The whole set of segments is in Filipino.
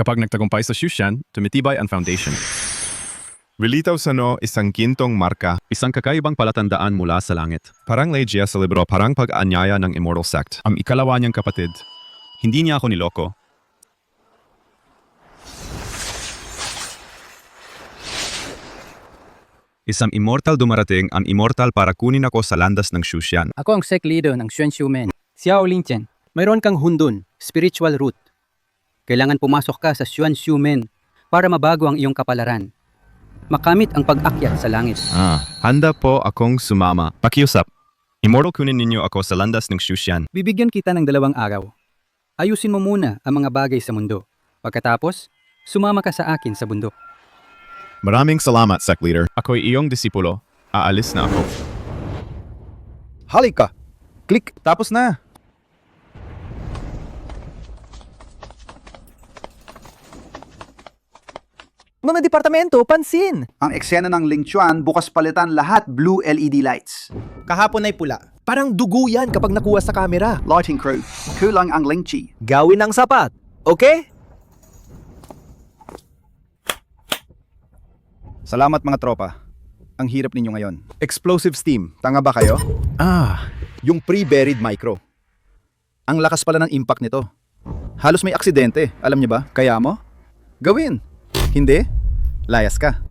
Kapag nagtagumpay sa Shushan, tumitibay ang foundation. Relitaw sa no, isang gintong marka. Isang kakaibang palatandaan mula sa langit. Parang legya sa libro, parang pag-anyaya ng Immortal Sect. Ang ikalawa niyang kapatid. Hindi niya ako niloko. Isang immortal dumarating, ang immortal para kunin ako sa landas ng Shushan. Ako ang sect leader ng Xuan Xiumen. Xiao Lingchen. Mayroon kang hundun, spiritual root. Kailangan pumasok ka sa Xuan Xiumen para mabago ang iyong kapalaran. Makamit ang pag-akyat sa langit. Handa po akong sumama. Pakiusap. Immortal kunin ninyo ako sa landas ng Shushan. Bibigyan kita ng 2 araw. Ayusin mo muna ang mga bagay sa mundo. Pagkatapos, sumama ka sa akin sa bundok. Maraming salamat, Sect Leader. Ako'y iyong disipulo. Aalis na ako. Halika! Click! Tapos na! Mga departamento, pansin! Ang eksena ng Ling Chuan, bukas palitan lahat blue LED lights. Kahapon ay pula. Parang dugo yan kapag nakuha sa kamera. Lighting crew, kulang ang Ling Chi. Gawin ng sapat, okay? Salamat mga tropa. Ang hirap ninyo ngayon. Explosive steam, tanga ba kayo? Yung pre-buried micro. Ang lakas pala ng impact nito. Halos may aksidente, alam niyo ba? Kaya mo? Gawin. Hindi? Layas ka.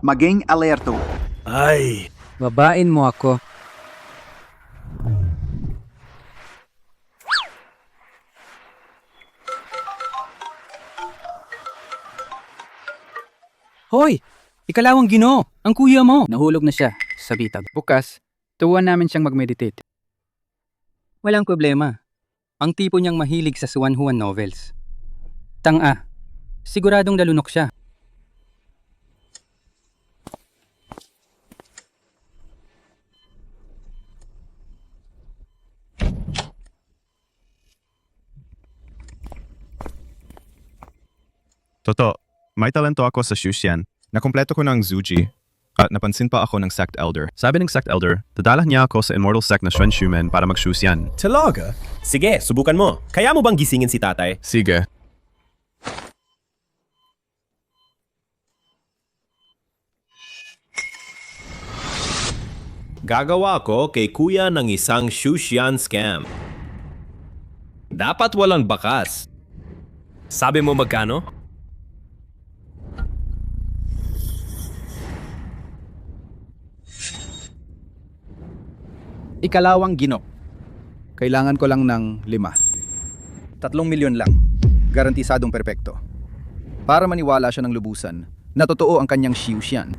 Maging alerto. Babain mo ako. Hoy! Ikalawang Ginoo! Ang kuya mo! Nahulog na siya sa bitag. Bukas, tuwan namin siyang mag-meditate. Walang problema. Ang tipo niyang mahilig sa Juan Juan novels. Tanga. Siguradong lalunok siya. Totoo, may talento ako sa Shushan. Nakumpleto ko ng Zuji. At napansin pa ako ng Sect Elder. Sabi ng Sect Elder, dadala niya ako sa Immortal Sect na Xuan Xiumen para mag-Shushan. Talaga? Sige, subukan mo. Kaya mo bang gisingin si tatay? Sige. Gagawa ko kay kuya ng isang Shushan scam. Dapat walang bakas. Sabi mo magkano? Ikalawang Ginoo. Kailangan ko lang ng 5. 3 milyon lang. Garantisadong perpekto. Para maniwala siya ng lubusan na totoo ang kanyang Shushan.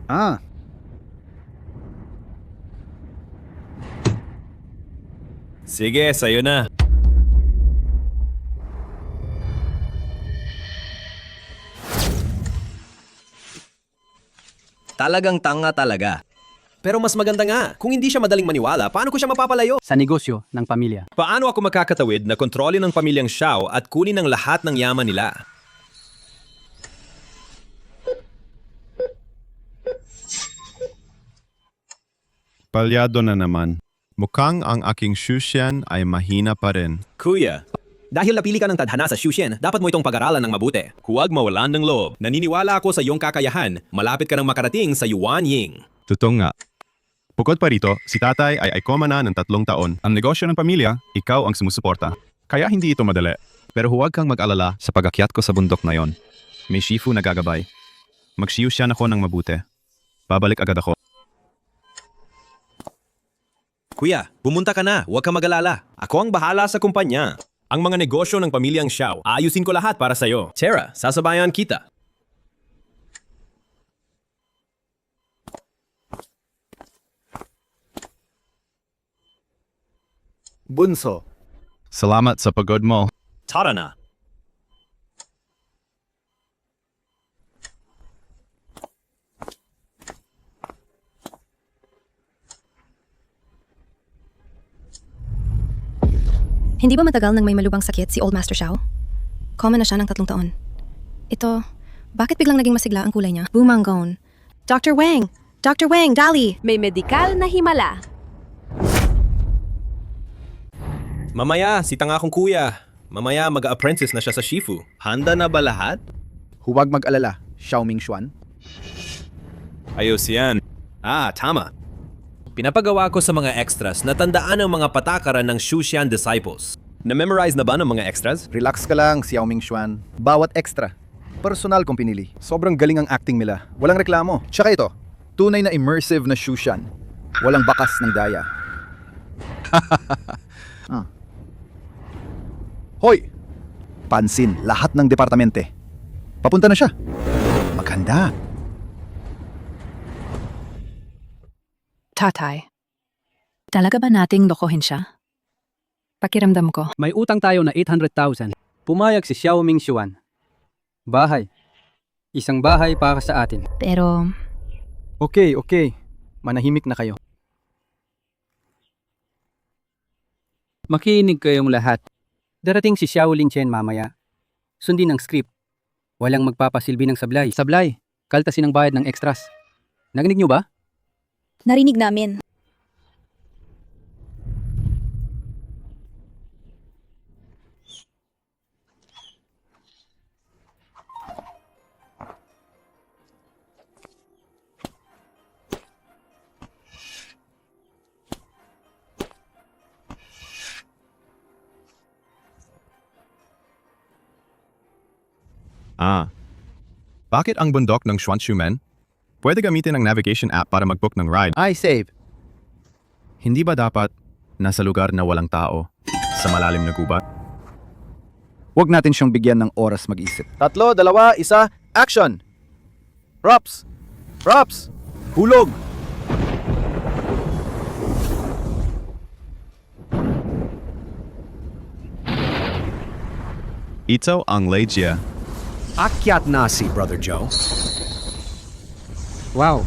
Sige, sa'yo na. Talagang tanga talaga. Pero mas maganda nga, kung hindi siya madaling maniwala, paano ko siya mapapalayo? Sa negosyo ng pamilya. Paano ako makakatawid na kontrolin ng pamilyang Xiao at kunin ang lahat ng yaman nila? Palyado na naman. Mukhang ang aking Shushan ay mahina pa rin. Kuya, dahil napili ka ng tadhana sa Shushan, dapat mo itong pag-aralan ng mabuti. Huwag mawalan ng loob. Naniniwala ako sa iyong kakayahan. Malapit ka nang makarating sa Yuan Ying. Totoo nga. Bukod pa rito, si tatay ay ikoma na ng 3 taon. Ang negosyo ng pamilya, ikaw ang sumusuporta. Kaya hindi ito madali. Pero huwag kang mag-alala sa pag-akyat ko sa bundok na yon. May Shifu na gagabay. Mag-Shushan ako ng mabuti. Babalik agad ako. Kuya, pumunta ka na. Huwag kang mag-alala. Ako ang bahala sa kumpanya. Ang mga negosyo ng pamilyang Xiao, ayusin ko lahat para sa'yo. Tara, sasabayan kita. Bunso. Salamat sa pagod mo. Tara na. Hindi ba matagal nang may malubang sakit si Old Master Xiao? Common na siya ng 3 taon. Ito, bakit biglang naging masigla ang kulay niya? Bumanggon. Dr. Wang! Dr. Wang, dali! May medikal na himala. Mamaya, si tanga kong kuya. Mamaya mag-apprentice na siya sa Shifu. Handa na ba lahat? Huwag mag-alala, Xiaoming Xuan. Ayos yan. Tama. Pinapagawa ko sa mga extras na tandaan ang mga patakaran ng Shushan disciples. Na-memorize na ba ng mga extras? Relax ka lang, Xiaoming Xuan. Bawat extra, personal kong pinili. Sobrang galing ang acting nila. Walang reklamo. Tsaka ito, tunay na immersive na Shushan. Walang bakas ng daya. Hoy! Pansin, lahat ng departamente. Papunta na siya. Maganda. Tatay, talaga ba nating lokohin siya? Pakiramdam ko. May utang tayo na 800,000. Pumayag si Xiaoming Xuan. Bahay. Isang bahay para sa atin. Pero, Okay. Manahimik na kayo. Makinig kayong lahat. Darating si Xiaolin Chen mamaya. Sundin ang script. Walang magpapasilbi ng sablay. Sablay. Kaltasin ang bayad ng extras. Narinig niyo ba? Narinig namin. Bakit ang bundok ng Xuanshumen? Pwede gamitin ang navigation app para mag-book ng ride. I save. Hindi ba dapat nasa lugar na walang tao, sa malalim na gubat? Huwag natin siyang bigyan ng oras mag-isip. 3, 2, 1, action! Props! Props! Hulog! Ito ang Legia. Akyat na si Brother Joe. Wow.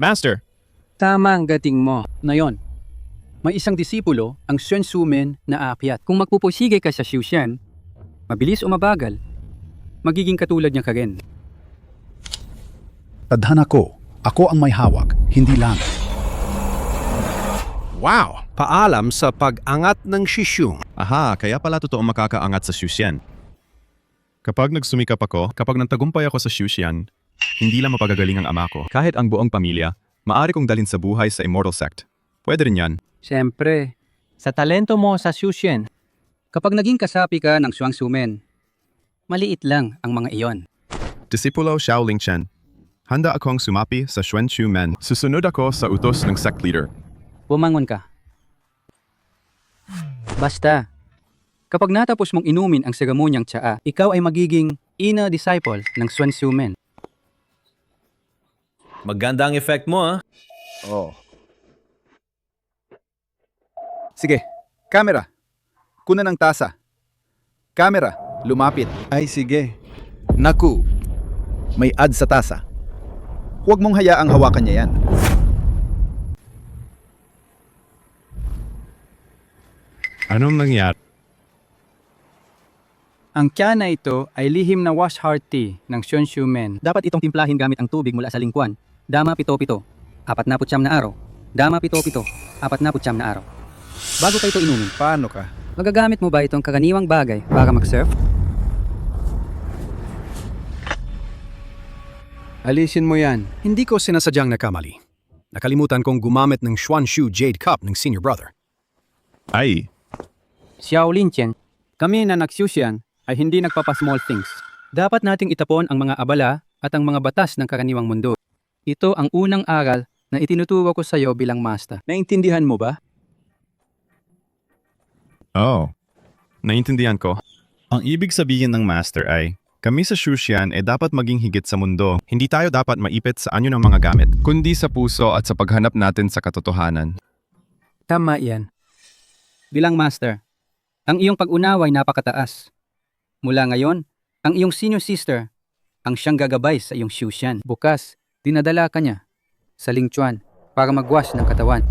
Master! Tama ang gating mo. Na yon. May isang disipulo, ang Xuan Sumen na aakyat. Kung magpupusige ka sa Shushan, mabilis o mabagal, magiging katulad niya ka rin. Tadhana ko, ako ang may hawak, hindi lang. Wow! Paalam sa pag-angat ng Shishung. Aha, kaya pala totoong makakaangat sa Shushan. Kapag nagsumikap ako, kapag nagtagumpay ako sa Shushan, hindi lang mapagagaling ang ama ko. Kahit ang buong pamilya, maaari kong dalhin sa buhay sa Immortal Sect. Pwede rin yan. Siyempre, sa talento mo sa Shushan, kapag naging kasapi ka ng Xuan Sumen, maliit lang ang mga iyon. Disipulo Xiaoling Chen. Handa akong sumapi sa Xuanshu Men. Susunod ako sa utos ng sect leader. Bumangon ka. Basta, kapag natapos mong inumin ang seramonyang tsaa, ikaw ay magiging ina disciple ng Xuan Sumen. Maganda ang effect mo, ha? Oh. Sige, camera. Kuna ng tasa. Camera, lumapit. Ay sige. Naku, May ad sa tasa. Huwag mong hayaang hawakan niya yan. Anong nangyari? Ang tiyan na ito ay lihim na wash heart tea ng Xuan Sumen. Dapat itong timplahin gamit ang tubig mula sa lingkuan. Dama 7-7, 49 na araw. Dama 7-7, 49 na araw. Bago ka ito inumin, Paano ka? magagamit mo ba itong karaniwang bagay para mag-surf? alisin mo yan. Hindi ko sinasadyang nakamali. Nakalimutan kong gumamit ng Xuanshu Jade Cup ng senior brother. Ay, Xiaolin Chen, kami na nag-Shushan ay hindi nagpapa-small things. Dapat nating itapon ang mga abala at ang mga batas ng karaniwang mundo. Ito ang unang aral na itinuturo ko sa iyo bilang master. Naintindihan mo ba? oh. Naintindihan ko. Ang ibig sabihin ng master ay, kami sa Shushan ay dapat maging higit sa mundo. Hindi tayo dapat maipit sa anyo ng mga gamit, kundi sa puso at sa paghanap natin sa katotohanan. Tama yan. Bilang master, ang iyong pag-unawa ay napakataas. Mula ngayon, ang iyong senior sister ang siyang gagabay sa iyong Shushan. Bukas, dinadala ka niya sa Lingchuan para magwash ng katawan.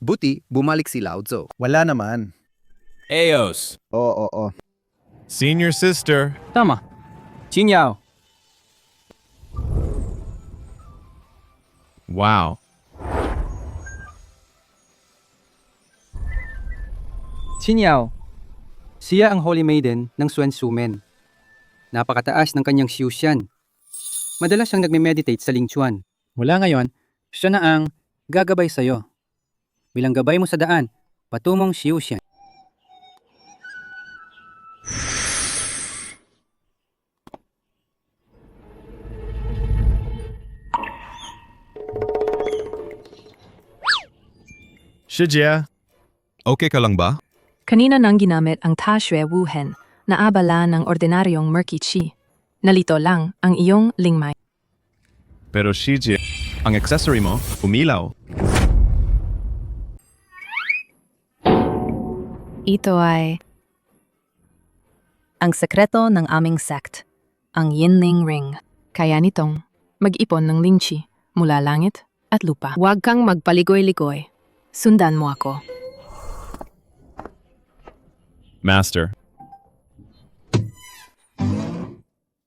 Buti, bumalik si Lao Tzu. Wala naman. Eos! Oo. Senior sister. Tama. Qin Yao. Wow. Xinyao. Siya ang Holy Maiden ng Suan. Napakataas ng kanyang Xiuxian. Madalas siyang nagme-meditate sa Lingchuan. Mula ngayon, siya na ang gagabay sa'yo. Bilang gabay mo sa daan, patungong Xiuxian. Shijia. Okay ka lang ba? Kanina nang ginamit ang Ta Shui Wuhen na abala ng ordinaryong Murky Chi. Nalito lang ang iyong lingmay. Pero Shijia, ang accessory mo, umilaw. Ito ay ang sekreto ng aming sect, ang Yinling Ring. Kaya nitong mag-ipon ng lingchi mula langit at lupa. Huwag kang magpaligoy-ligoy. Sundan mo ako. Master.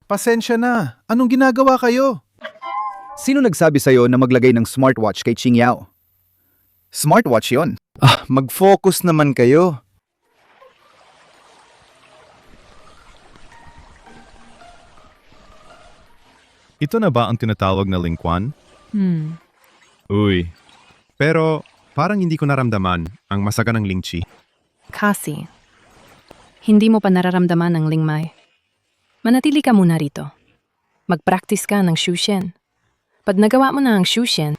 Pasensya na. Anong ginagawa kayo? Sino nagsabi sa'yo na maglagay ng smartwatch kay Ching Yao? Smartwatch yon. Mag-focus naman kayo. Ito na ba ang tinatawag na lingkuan? Uy. Pero parang hindi ko naramdaman ang masaganang lingchi. Kasi, hindi mo pa nararamdaman ang lingmay. Manatili ka muna rito. Mag-practice ka ng Shushen. Pag nagawa mo na ang Shushen,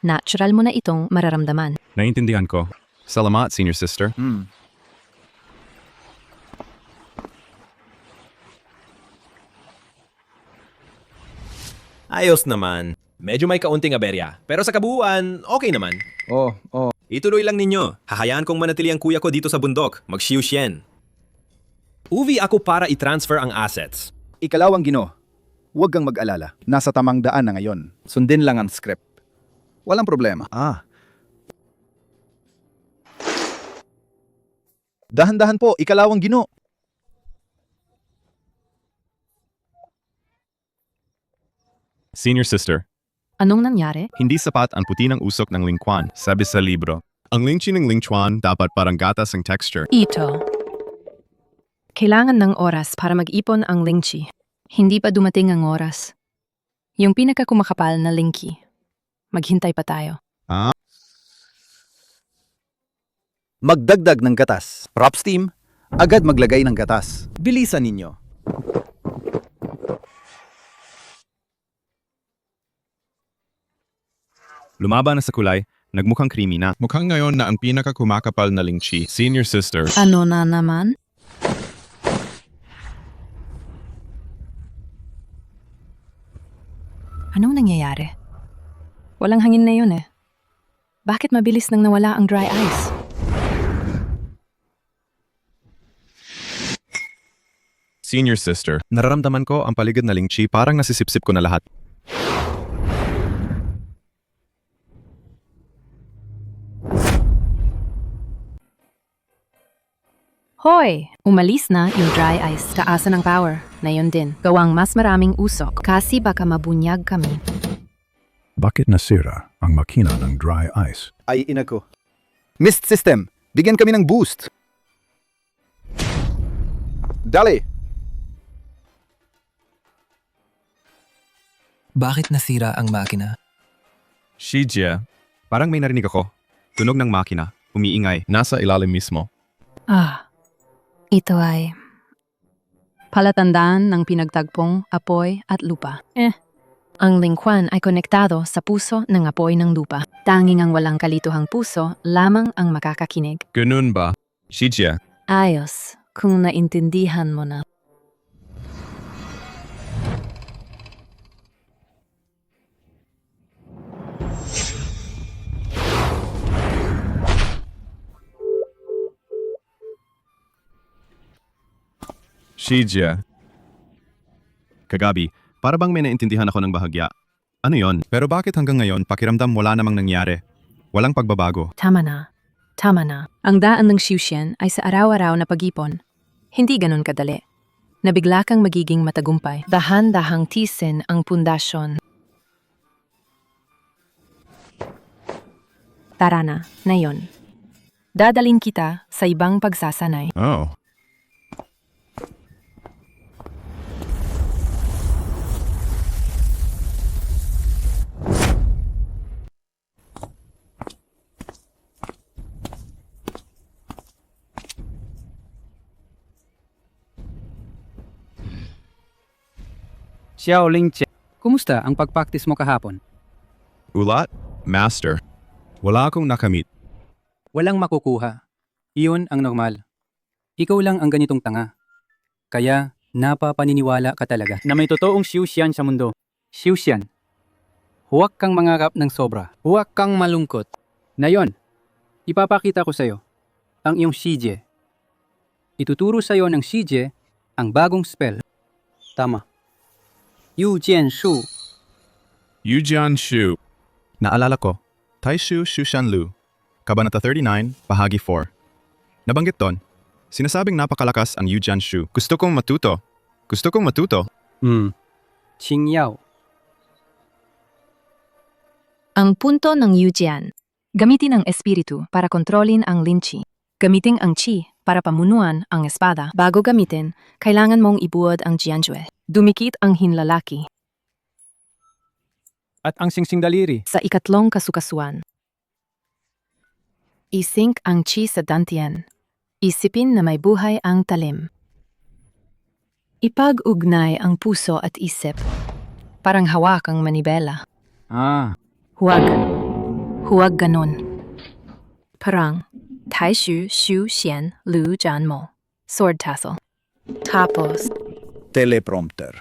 natural mo na itong mararamdaman. Naintindihan ko. Salamat, senior sister. Ayos naman. Medyo may kaunting aberya. Pero sa kabuuan, okay naman. Oh. Ituloy lang ninyo. Hahayaan kong manatili ang kuya ko dito sa bundok. Mag-Xiuxian. Uwi ako para i-transfer ang assets. Ikalawang Ginoo. Huwag kang mag-alala. Nasa tamang daan na ngayon. Sundin lang ang script. Walang problema. Dahan-dahan po, ikalawang Ginoo. Senior sister, Anong nangyari? hindi sapat ang puti ng usok ng lingkuan, sabi sa libro. Ang lingchi ng lingchuan dapat parang gatas ang texture. Ito. Kailangan ng oras para mag-ipon ang lingchi. Hindi pa dumating ang oras. Yung pinakakumakapal na lingki. Maghintay pa tayo. Magdagdag ng gatas. Props team, agad maglagay ng gatas. Bilisan ninyo. Lumaba na sa kulay, nagmukhang creamy na. Mukhang ngayon na ang pinakakumakapal na lingchi. Senior sister, Ano na naman? Anong nangyayari? Walang hangin na yun eh. Bakit mabilis nang nawala ang dry ice? senior sister, nararamdaman ko ang paligid na lingchi parang nasisipsip ko na lahat. Hoy! Umalis na yung dry ice. Kaasa ng power. Na yun din. Gawang mas maraming usok. Kasi baka mabunyag kami. Bakit nasira ang makina ng dry ice? Ay ina ko. Mist system, bigyan kami ng boost. Dali! Bakit nasira ang makina? Shijia, parang may narinig ako. Tunog ng makina, umiingay, nasa ilalim mismo. Ito ay palatandaan ng pinagtagpong apoy at lupa. Ang lingkuan ay konektado sa puso ng apoy ng lupa. Tanging ang walang kalituhang puso lamang ang makakakinig. Ganun ba? Shijia, Ayos, kung naintindihan mo na. Shijia. Kagabi, para bang may naintindihan ako ng bahagya. Ano yon? Pero bakit hanggang ngayon pakiramdam wala namang nangyari? Walang pagbabago. Tama na. Tama na. Ang daan ng Xiuxian ay sa araw-araw na pag-ipon. Hindi ganun kadali. Nabigla kang magiging matagumpay. Dahan-dahang tisin ang pundasyon. Tara na, ngayon. Dadalin kita sa ibang pagsasanay. Oh. Xiao Lingche, kumusta ang pagpractice mo kahapon? Ulat? Master. Wala akong nakamit. Walang makukuha. Iyon ang normal. Ikaw lang ang ganitong tanga. Kaya, napapaniniwala ka talaga na may totoong Xiuxian sa mundo. Xiuxian. Huwag kang mangarap ng sobra. Huwag kang malungkot. Ngayon, ipapakita ko sa'yo ang iyong Shijie. Ituturo sa'yo ng Shijie ang bagong spell. Tama. Yu Jian Shu. Yujian Shu. Naalala ko, Taishu Shushan Lu, Kabanata 39, Bahagi 4. Nabanggit doon, sinasabing napakalakas ang Yujian Shu. Gusto kong matuto. Qing Yao. Ang punto ng Yujian. Gamitin ang espiritu para kontrolin ang linchi. Gamitin ang chi para pamunuan ang espada. Bago gamitin, kailangan mong ibuod ang Jianjue. Dumikit ang hinlalaki At ang singsing daliri. sa ikatlong kasukasuan. Isink ang chi sa dantian. Isipin na may buhay ang talim. Ipag-ugnay ang puso at isip. Parang hawak ang manibela. Huwag. Huwag ganon. Parang Taishu Shu Xian Lu Jian Mo. Sword tassel. Tapos, Teleprompter.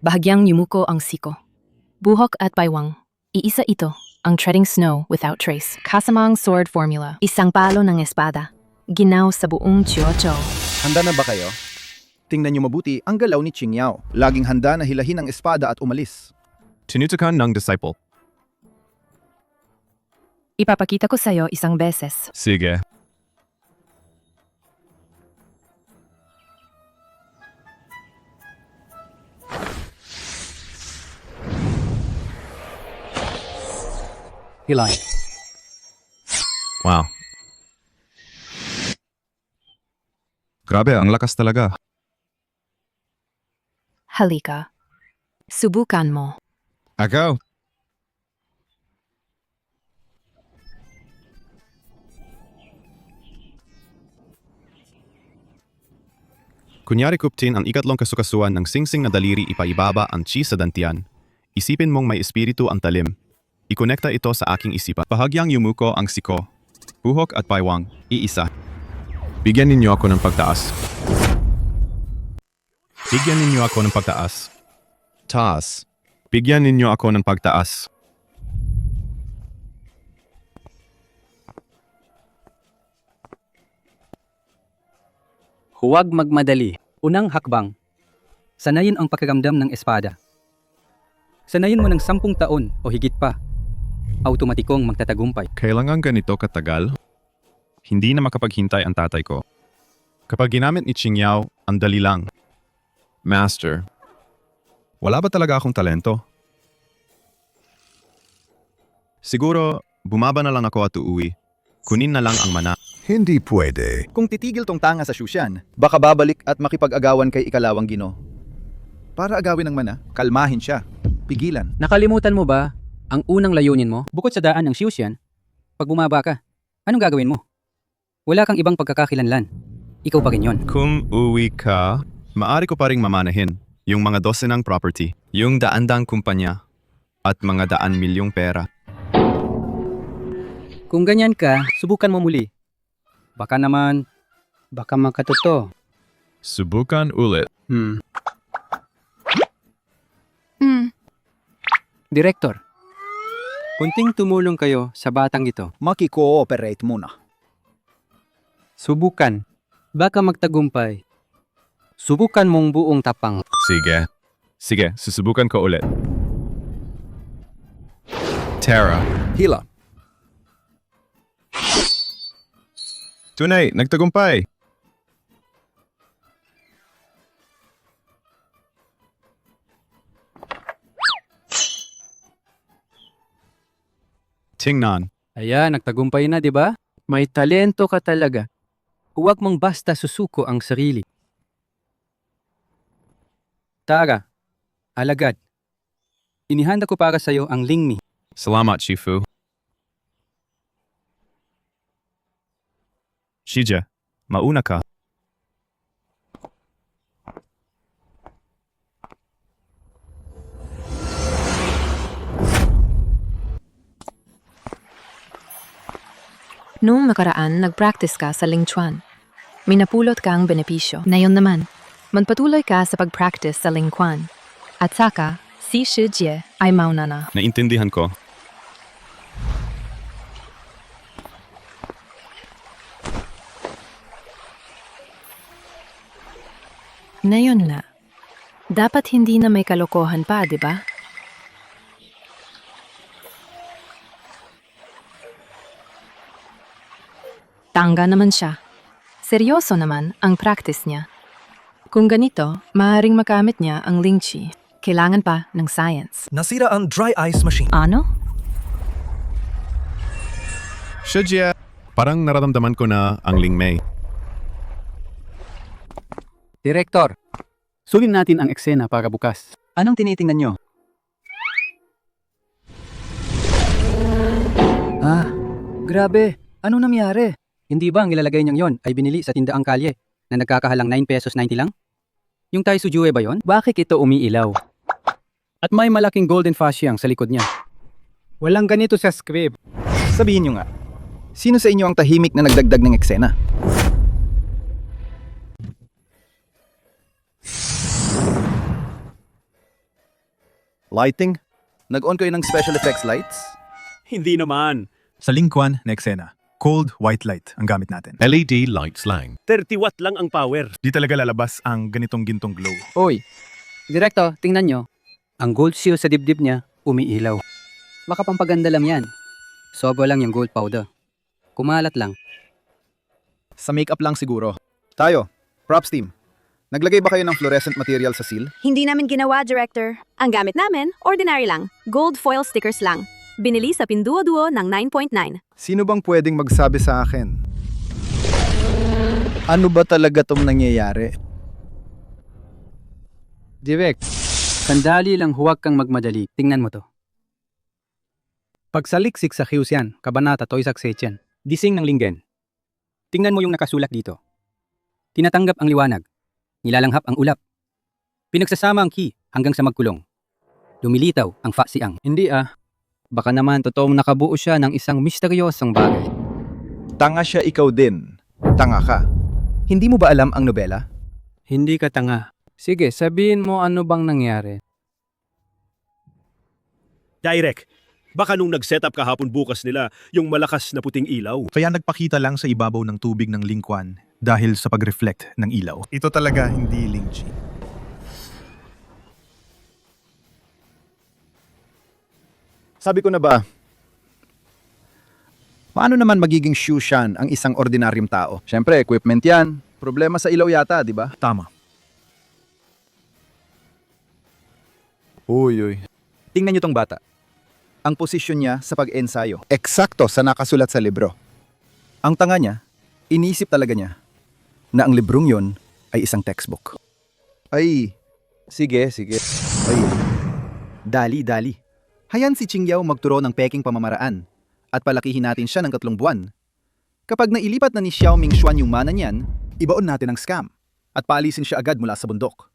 bahagyang yumuko ang siko. Buhok at baywang. Iisa ito, ang treading snow without trace. Kasamang sword formula. Isang palo ng espada. Ginaw sa buong Chiocho. Handa na ba kayo? Tingnan niyo mabuti ang galaw ni Qing Yao. Laging handa na hilahin ang espada at umalis. Tinutukan ng disciple. Ipapakita ko sa'yo isang beses. Sige. Hilay. Wow. Grabe, ang lakas talaga. Halika. Subukan mo. Ako. Kunyari kuptin ang ikatlong kasukasuan ng singsing na daliri ipaibaba ang chi sa dantian. Isipin mong may espiritu ang talim. Ikonekta ito sa aking isipan. Bahagyang yumuko ang siko. Buhok at paywang, iisa. Bigyan ninyo ako ng pagtaas. Bigyan ninyo ako ng pagtaas. Taas. Bigyan ninyo ako ng pagtaas. Huwag magmadali. Unang hakbang. Sanayin ang pakiramdam ng espada. Sanayin mo ng 10 taon o higit pa. Automatikong magtatagumpay. Kailangan ganito katagal? Hindi na makapaghintay ang tatay ko. Kapag ginamit ni Qing Yao, ang dali lang. Master, wala ba talaga akong talento? Siguro, bumaba na lang ako at uuwi. Kunin na lang ang mana. Hindi pwede. Kung titigil tong tanga sa Shushan, baka babalik at makipag-agawan kay ikalawang Gino. Para agawin ng mana, kalmahin siya. Pigilan. Nakalimutan mo ba ang unang layunin mo? Bukod sa daan ng Xiuxian, pag bumaba ka, anong gagawin mo? Wala kang ibang pagkakakilanlan. Ikaw pa rin yun. Kung uwi ka, maari ko pa ring mamanahin yung mga dosenang property, yung daan-daang kumpanya, at mga daan milyong pera. Kung ganyan ka, subukan mo muli. Baka naman, baka makatuto. Subukan ulit. Direktor, kunting tumulong kayo sa batang ito. Maki-cooperate muna. Subukan. Baka magtagumpay. Subukan mong buong tapang. Sige. Sige, susubukan ko ulit. Tara. Hila. Tunay, nagtagumpay. Tingnan. Ayan, nagtagumpay na, di ba? May talento ka talaga. Huwag mong basta susuko ang sarili. Tara, alagad. Inihanda ko para sa'yo ang lingmi. Salamat, Shifu. Shija, mauna ka. Noong nakaraan, nag-practice ka sa Ling Chuan. May napulot kang benepisyo. Ngayon naman, magpatuloy ka sa pag-practice sa Ling Quan. At saka, si Shi Jie ay mauna na. Naintindihan ko. Ngayon na. Dapat hindi na may kalokohan pa, di ba? Tangga naman siya. Seryoso naman ang practice niya. Kung ganito, maaaring makamit niya ang Ling Chi. Kailangan pa ng science. Nasira ang dry ice machine. Ano? Shija, parang nararamdaman ko na ang Ling Mei. Direktor, sulin natin ang eksena para bukas. Anong tinitingnan nyo? Grabe. Anong nangyari? Hindi ba ang ilalagay niyang yon ay binili sa tindaang kalye na nagkakahalang 9 pesos 90 lang? Yung Tai Sujue ba yon? Bakit ito umiilaw? At may malaking golden fasciang sa likod niya. Walang ganito sa script. Sabihin nyo nga, sino sa inyo ang tahimik na nagdagdag ng eksena? Lighting? Nag-on kayo ng special effects lights? Hindi naman. Sa lingkuan na eksena, cold white light ang gamit natin. LED lights lang. 30 watt lang ang power. Di talaga lalabas ang ganitong gintong glow. Oy, Direktor, tingnan nyo. Ang gold seal sa dibdib niya, umiilaw. Baka pampaganda lang yan. Sobra lang yung gold powder. Kumalat lang. Sa makeup lang siguro. Tayo, props team. Naglagay ba kayo ng fluorescent material sa seal? Hindi namin ginawa, Director. Ang gamit namin, ordinary lang. Gold foil stickers lang. Binili sa Pinduoduo ng 9.9. Sino bang pwedeng magsabi sa akin? Ano ba talaga tong nangyayari? Direct, sandali lang, huwag kang magmadali. Tingnan mo to. Pagsaliksik sa Kyusyan, Kabanata Toisak Sechen, Dising ng Lingen. Tingnan mo yung nakasulat dito. Tinatanggap ang liwanag. Nilalanghap ang ulap. Pinagsasama ang ki hanggang sa magkulong. Lumilitaw ang faksiang. Hindi Baka naman totoong nakabuo siya ng isang misteryosong bagay. Tanga siya, ikaw din. Tanga ka. Hindi mo ba alam ang nobela? Hindi ka tanga. Sige, sabihin mo ano bang nangyari. Direk, baka nung nag-setup kahapon bukas nila yung malakas na puting ilaw. Kaya nagpakita lang sa ibabaw ng tubig ng lingkuan dahil sa pag-reflect ng ilaw. Ito talaga hindi Lingchi. Sabi ko na ba, paano naman magiging Shushan ang isang ordinaryong tao? Siyempre, equipment yan. Problema sa ilaw yata, di ba? Tama. Uy. Tingnan niyo tong bata. Ang posisyon niya sa pag-ensayo. Eksakto sa nakasulat sa libro. Ang tanga niya, inisip talaga niya na ang librong yon ay isang textbook. Ay, sige. Ay, dali. Hayan si Qingyao magturo ng peking pamamaraan at palakihin natin siya ng 3 buwan. Kapag nailipat na ni Xiao Mingxuan yung mana niyan, ibaon natin ang scam at paalisin siya agad mula sa bundok.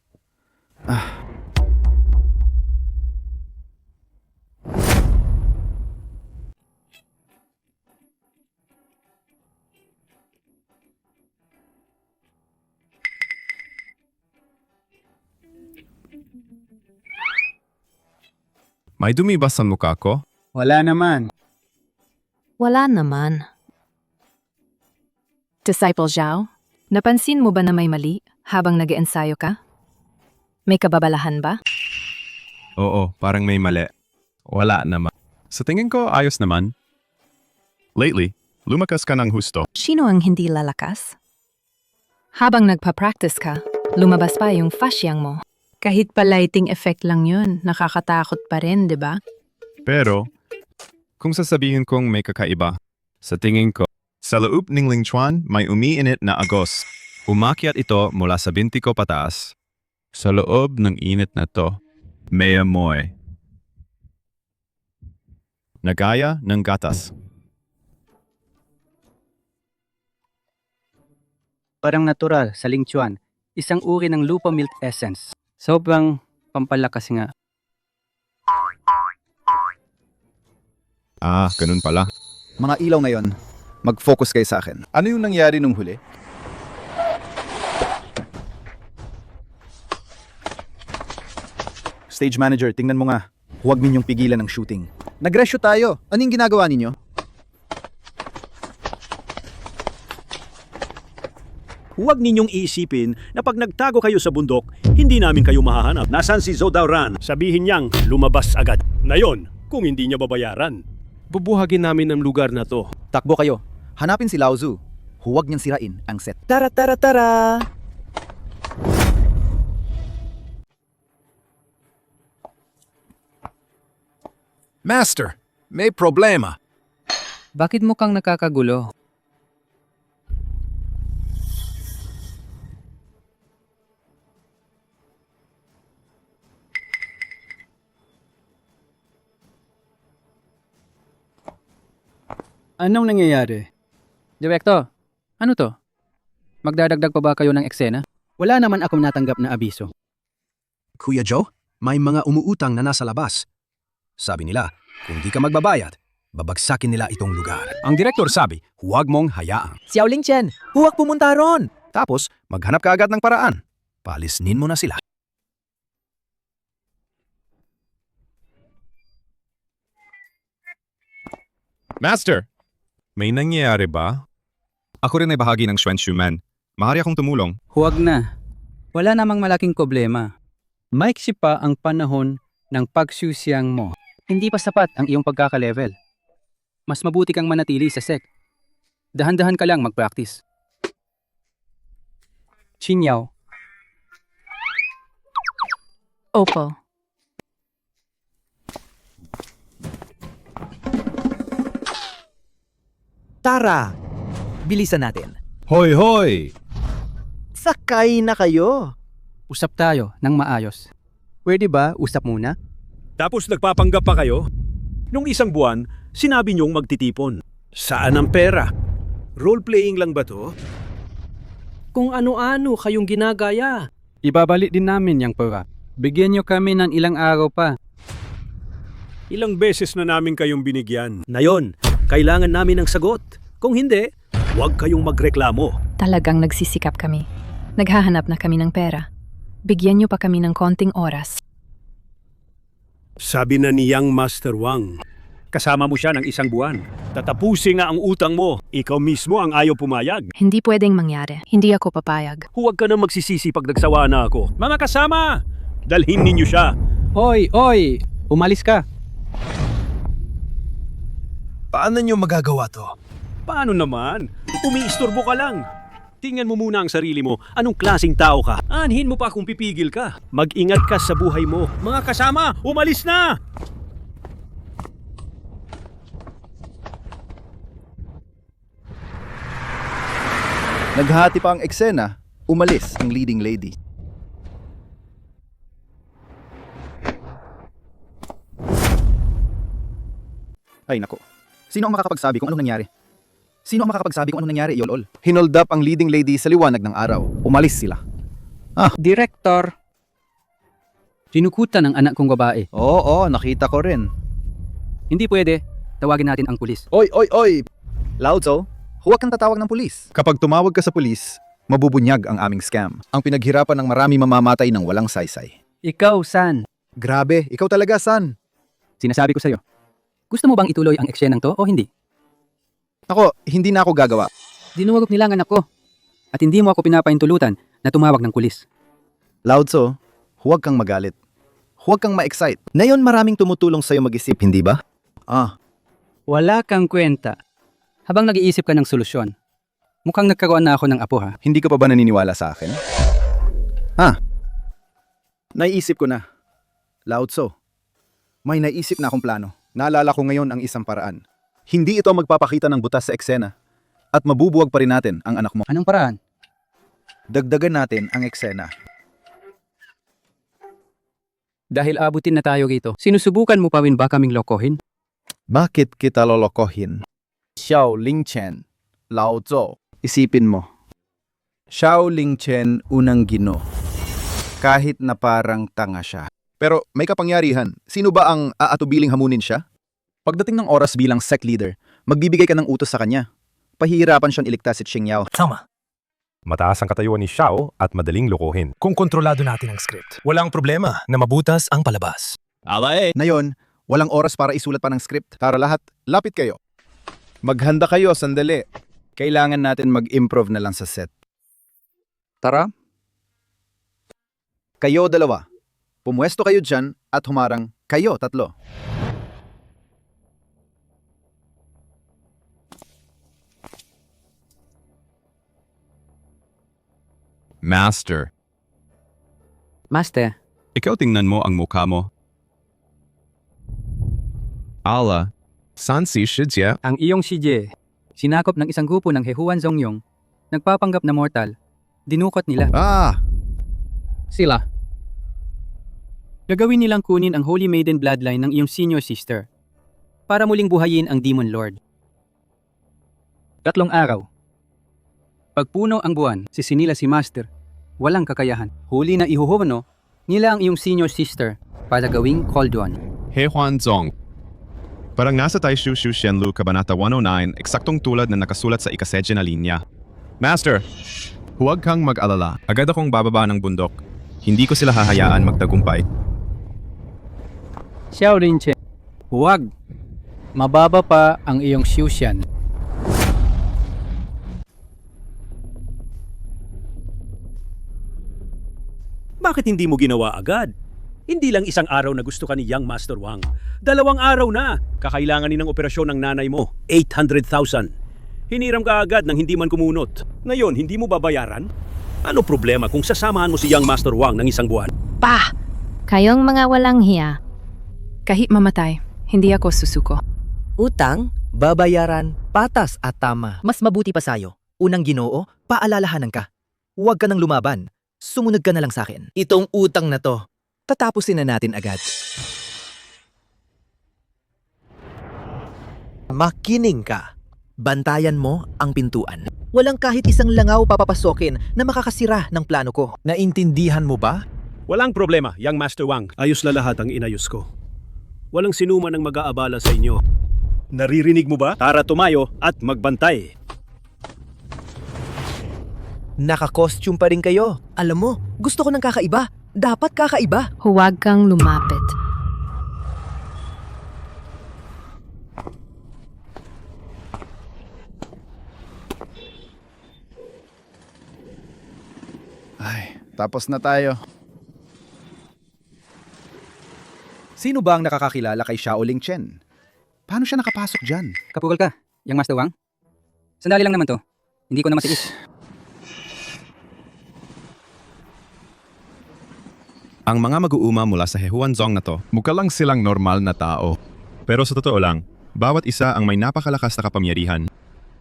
May dumi ba sa mukha ko? Wala naman. Wala naman. Disciple Zhao, napansin mo ba na may mali habang nag-eensayo ka? May kababalahan ba? Oo, parang may mali. Wala naman. Sa tingin ko, ayos naman. Lately, lumakas ka ng husto. Sino ang hindi lalakas? Habang nagpa-practice ka, lumabas pa yung fasciang mo. Kahit pa lighting effect lang yun, nakakatakot pa rin, di ba? Pero, Kung sasabihin kong may kakaiba, sa tingin ko, sa loob ng lingchuan may umiinit na agos. Umakyat ito mula sa binti ko pataas. Sa loob ng init na to, may amoy. Nagaya ng gatas. Parang natural sa lingchuan, isang uri ng lupa milk essence. Sobrang pampalakas nga. Ah, ganun pala. Mga ilaw ngayon, mag-focus kayo sa akin. Ano yung nangyari nung huli? Stage manager, tingnan mo nga. Huwag ninyong pigilan ng shooting. Nag-reshoot tayo. Anong ginagawa ninyo? Huwag ninyong iisipin na pag nagtago kayo sa bundok, hindi namin kayo mahahanap. Nasaan si Zodauran? Sabihin niyang lumabas agad. Na yon, kung hindi niya babayaran. Bubuhagin namin ang lugar na to. Takbo kayo. Hanapin si Lao Tzu. Huwag niyang sirain ang set. Tara, tara, tara! Master, may problema. Bakit mukhang nakakagulo? Anong nangyayari? Direktor, ano to? Magdadagdag pa ba kayo ng eksena? Wala naman akong natanggap na abiso. Kuya Joe, may mga umuutang na nasa labas. Sabi nila, kung di ka magbabayad, babagsakin nila itong lugar. Ang direktor sabi, huwag mong hayaan. Xiaoling Chen, huwag pumunta ron! Tapos, maghanap ka agad ng paraan. Palisnin mo na sila. Master! May nangyayari ba? Ako rin ay bahagi ng Xuanshu Man. Maaari akong tumulong. Huwag na. Wala namang malaking problema. Maiksi pa ang panahon ng pagsusyang mo. Hindi pa sapat ang iyong pagkakalevel. Mas mabuti kang manatili sa sec. Dahan-dahan ka lang mag-practice. Chinyaw. Opo. Tara! Bilisan natin. Hoy, hoy! Sakay na kayo! Usap tayo ng maayos. Pwede ba usap muna? Tapos nagpapanggap pa kayo? Nung isang buwan, sinabi niyong magtitipon. Saan ang pera? Role-playing lang ba to? Kung ano-ano kayong ginagaya. Ibabalik din namin yung pera. Bigyan niyo kami ng ilang araw pa. Ilang beses na namin kayong binigyan. Na yon, kailangan namin ng sagot. Kung hindi, huwag kayong magreklamo. Talagang nagsisikap kami. Naghahanap na kami ng pera. Bigyan niyo pa kami ng konting oras. Sabi na ni Yang Master Wang, kasama mo siya ng isang buwan. Tatapusin nga ang utang mo. Ikaw mismo ang ayaw pumayag. Hindi pwedeng mangyari. Hindi ako papayag. Huwag ka na magsisisi pag nagsawa na ako. Mga kasama, dalhin ninyo siya. Hoy, oy! Umalis ka. Paano nyo magagawa to? Paano naman? Umiistorbo ka lang. Tingnan mo muna ang sarili mo. Anong klaseng tao ka? Anhin mo pa kung pipigil ka. Mag-ingat ka sa buhay mo. Mga kasama, umalis na! Naghati pa ang eksena, umalis ang leading lady. Ay nako, sino ang makakapagsabi kung anong nangyari? Sino ang makakapagsabi kung anong nangyari, Yolol? Hinold up ang leading lady sa liwanag ng araw. Umalis sila. Director. Sinukutan ng anak kong babae. Oo, nakita ko rin. Hindi pwede. Tawagin natin ang pulis. Oy! Lao Tzu, huwag kang tatawag ng pulis. Kapag tumawag ka sa pulis, mabubunyag ang aming scam. Ang pinaghirapan ng marami mamamatay ng walang saysay. Ikaw, San. Grabe, ikaw talaga, San. Sinasabi ko sa'yo. Gusto mo bang ituloy ang eksenang to o hindi? Ako, hindi na ako gagawa. Dinuwag nila ang anak ko. At hindi mo ako pinapaintulutan na tumawag ng pulis. Lao Tzu, huwag kang magalit. Huwag kang ma-excite. Ngayon maraming tumutulong sa'yo mag-isip, hindi ba? Wala kang kwenta. Habang nag-iisip ka ng solusyon, mukhang nagkaroon na ako ng apo ha. Hindi ka pa ba naniniwala sa akin? Naiisip ko na. Lao Tzu, may naisip na akong plano. Naalala ko ngayon ang isang paraan. Hindi ito magpapakita ng butas sa eksena. At mabubuwag pa rin natin ang anak mo. Anong paraan? Dagdagan natin ang eksena. Dahil abutin na tayo rito, sinusubukan mo pa rin ba kaming lokohin? Bakit kita lolokohin? Xiao Lingchen, Lao Zhou. Isipin mo. Xiao Lingchen unang gino. Kahit na parang tanga siya. Pero may kapangyarihan. Sino ba ang aatubiling hamunin siya? Pagdating ng oras bilang sect leader, magbibigay ka ng utos sa kanya. Pahihirapan siyang iligtas si Qingyao. Tama. Mataas ang katayuan ni Xiao at madaling lokohin. Kung kontrolado natin ang script, walang problema na mabutas ang palabas. Ngayon, walang oras para isulat pa ng script. Tara lahat, lapit kayo. Maghanda kayo, sandali. Kailangan natin mag-improve na lang sa set. Tara. Kayo dalawa. Pumuesto kayo dyan at humarang kayo tatlo. Master, Master, ikaw tingnan mo ang mukha mo. Ala, san si Shijie? ang iyong si Jie, sinakop ng isang grupo ng Hehuan Zongyong, nagpapanggap na mortal. Dinukot nila. Sila. Gagawin nilang kunin ang Holy Maiden bloodline ng iyong senior sister para muling buhayin ang Demon Lord. 3 araw. Pagpuno ang buwan, sisinila si Master. Walang kakayahan. Huli na ihuhuno nila ang iyong senior sister para gawing cold one. He Huan Zong. Parang nasa Taishu Shu Shenlu Kabanata 109, eksaktong tulad na nakasulat sa ikasedye na linya. Master, huwag kang mag-alala. Agad akong bababa ng bundok. Hindi ko sila hahayaan magtagumpay. Xiao Rinche, huwag. Mababa pa ang iyong Xiuxian. Bakit hindi mo ginawa agad? Hindi lang isang araw na gusto ka ni Young Master Wang. 2 araw na. Kakailanganin ng operasyon ng nanay mo. 800,000. Hiniram ka agad nang hindi man kumunot. Ngayon, hindi mo babayaran? Ano problema kung sasamahan mo si Young Master Wang ng isang buwan? Pa! Kayong mga walang hiya. Kahit mamatay, hindi ako susuko. Utang, babayaran, patas at tama. Mas mabuti pa sa'yo. Unang Ginoo, paalalahanan ka. Huwag ka nang lumaban. Sumunod ka na lang sa akin. Itong utang na to, tatapusin na natin agad. Makining ka. Bantayan mo ang pintuan. Walang kahit isang langaw papapasokin na makakasira ng plano ko. Naintindihan mo ba? Walang problema, Young Master Wang. Ayos na lahat ang inayos ko. Walang sinuman ang mag-aabala sa inyo. Naririnig mo ba? Tara tumayo at magbantay. Naka-costume pa rin kayo. Alam mo, gusto ko ng kakaiba. Dapat kakaiba. Huwag kang lumapit. Ay, tapos na tayo. Sino ba ang nakakakilala kay Xiao Lingchen? Paano siya nakapasok dyan? Kapukal ka, Young Master Wang. Sandali lang naman to. Hindi ko na matiis. Ang mga mag-uuma mula sa Hehuan Zong na to, mukha lang silang normal na tao. Pero sa totoo lang, bawat isa ang may napakalakas na kapangyarihan.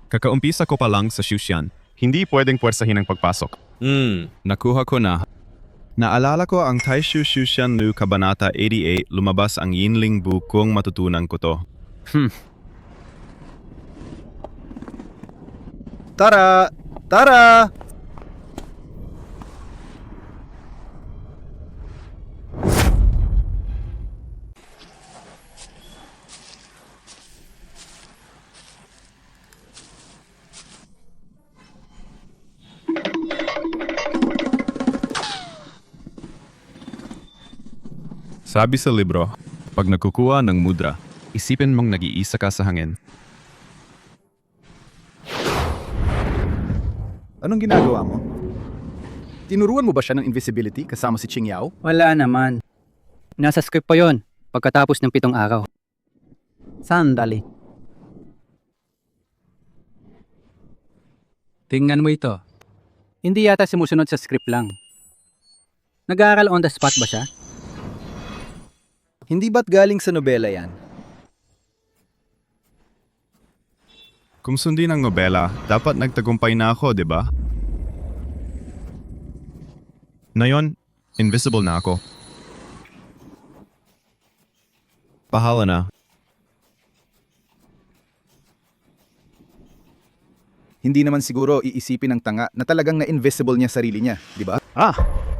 Kakaumpisa ko pa lang sa Xuxian, hindi pwedeng puwersahin ang pagpasok. Nakuha ko na. Naalala ko ang Taishu Xuxian Lu Kabanata 88, lumabas ang Yinling Bu kung matutunan ko to. Tara! Tara! Sabi sa libro, pag nagkukuha ng mudra, isipin mong nag-iisa ka sa hangin. Anong ginagawa mo? Tinuruan mo ba siya ng invisibility kasama si Qingyao? Wala naman. Nasa script pa yon pagkatapos ng 7 araw. Sandali. Tingnan mo ito. Hindi yata sumusunod sa script lang. Nag-aaral on the spot ba siya? Hindi ba't galing sa nobela yan? Kung sundin ang nobela, dapat nagtagumpay na ako, di ba? Ngayon, invisible na ako. Bahala na. Hindi naman siguro iisipin ng tanga na talagang na-invisible niya sarili niya, di ba?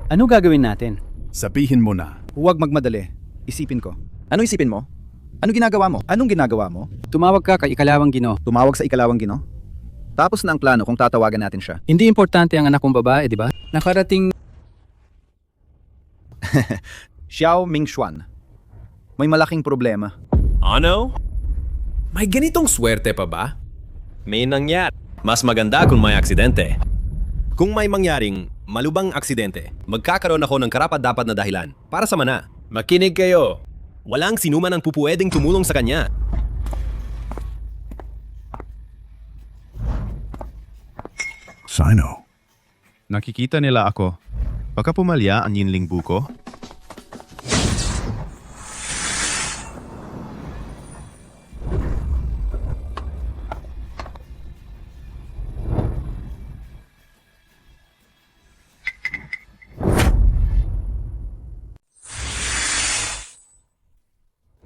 Ano gagawin natin? Sabihin mo na. Huwag magmadali. Isipin ko. Ano isipin mo? Ano ginagawa mo? Anong ginagawa mo? Tumawag ka kay Ikalawang Gino. Tumawag sa Ikalawang Gino? Tapos na ang plano kung tatawagan natin siya. Hindi importante ang anak kong babae, di ba? Nakarating... Xiao Mingxuan. May malaking problema. Ano? May ganitong swerte pa ba? May nangyari. Mas maganda kung may aksidente. Kung may mangyaring malubang aksidente, magkakaroon ako ng karapat-dapat na dahilan para sa mana. Makinig kayo. Walang sinuman ang pupuwedeng tumulong sa kanya. Sino? Nakikita nila ako. Baka pumalya ang yinling buko?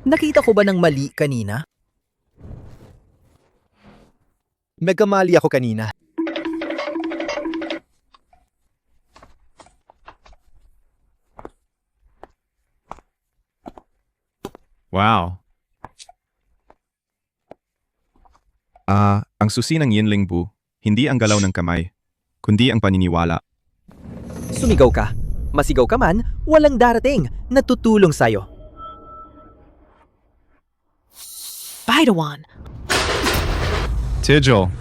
Nakita ko ba ng mali kanina? Nagkamali ako kanina. Wow. Ang susi ng yinling bu, hindi ang galaw ng kamay, kundi ang paniniwala. Sumigaw ka. Masigaw ka man, walang darating na tutulong sa'yo. Paidawan! Tijol,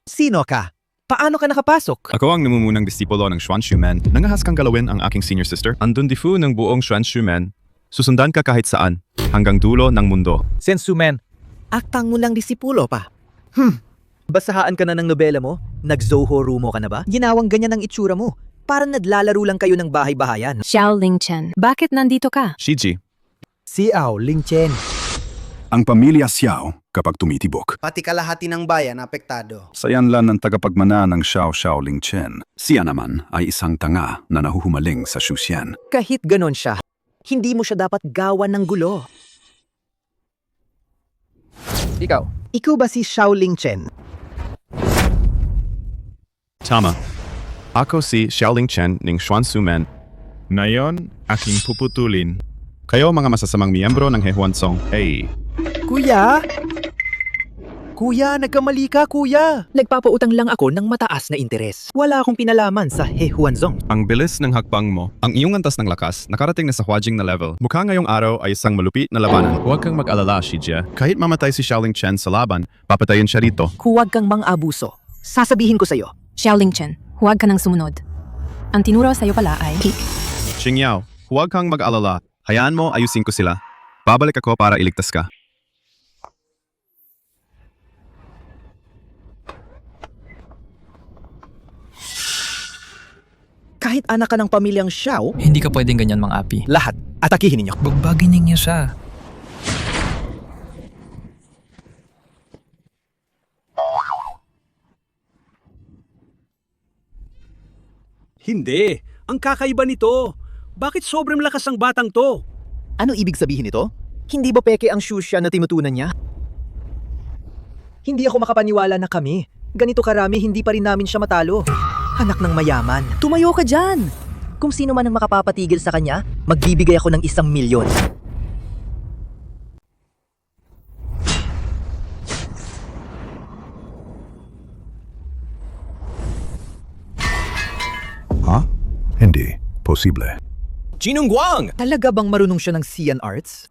Sino ka? Paano ka nakapasok? ako ang namumunang disipulo ng Xuan Xumen. Nangahas kang galawin ang aking senior sister. Andun difu ng buong Xuan Xumen. Susundan ka kahit saan, hanggang dulo ng mundo. Sensumen, aktang mo lang disipulo pa. Basahaan ka na ng nobela mo? Nag-Zoho Rumo ka na ba? Ginawang ganyan ang itsura mo. Parang naglalaro lang kayo ng bahay-bahayan. Xiao Lingchen, bakit nandito ka? Shiji, Xiao Lingchen. Ang pamilya Xiao kapag tumitibok. Pati kalahati ng bayan apektado. Sayanlan ng tagapagmana ng Xiao Lingchen. Siya naman ay isang tanga na nahuhumaling sa Xuxian. Kahit ganon siya, hindi mo siya dapat gawan ng gulo. Ikaw ba si Xiao Lingchen? tama. Ako si Xiaoling Chen ng Xuan Sumen. Ngayon, aking puputulin. Kayo mga masasamang miyembro ng Hehuansong. Hey! Kuya? Kuya, nagkamali ka, kuya. Nagpapautang lang ako ng mataas na interes. Wala akong pinalaman sa Hehuanzong. Ang bilis ng hakbang mo, ang iyong antas ng lakas, nakarating na sa Huajing na level. Mukha ngayong araw ay isang malupit na labanan. Huwag kang mag-alala, Shijia. Kahit mamatay si Xiaoling Chen sa laban, papatayin siya rito. Huwag kang mang-abuso. Sasabihin ko sa'yo. Xiao Lingchen, huwag ka nang sumunod. Ang tinuro sa'yo pala ay... Xingyao, huwag kang mag-alala. Hayaan mo, ayusin ko sila. Babalik ako para iligtas ka. Kahit anak ka ng pamilyang Xiao, Hindi ka pwedeng ganyan, mga api. lahat, atakihin ninyo. Bugbagin niya siya. Hindi. Ang kakaiba nito. Bakit sobrang lakas ang batang to? Ano ibig sabihin nito? Hindi ba peke ang Xuxia na tinutunan niya? Hindi ako makapaniwala na kami. Ganito karami, hindi pa rin namin siya matalo. Anak ng mayaman. Tumayo ka dyan! Kung sino man ang makapapatigil sa kanya, magbibigay ako ng 1 milyon. Ha? Hindi. Posible. Jinung Guang! Talaga bang marunong siya ng Xian Arts?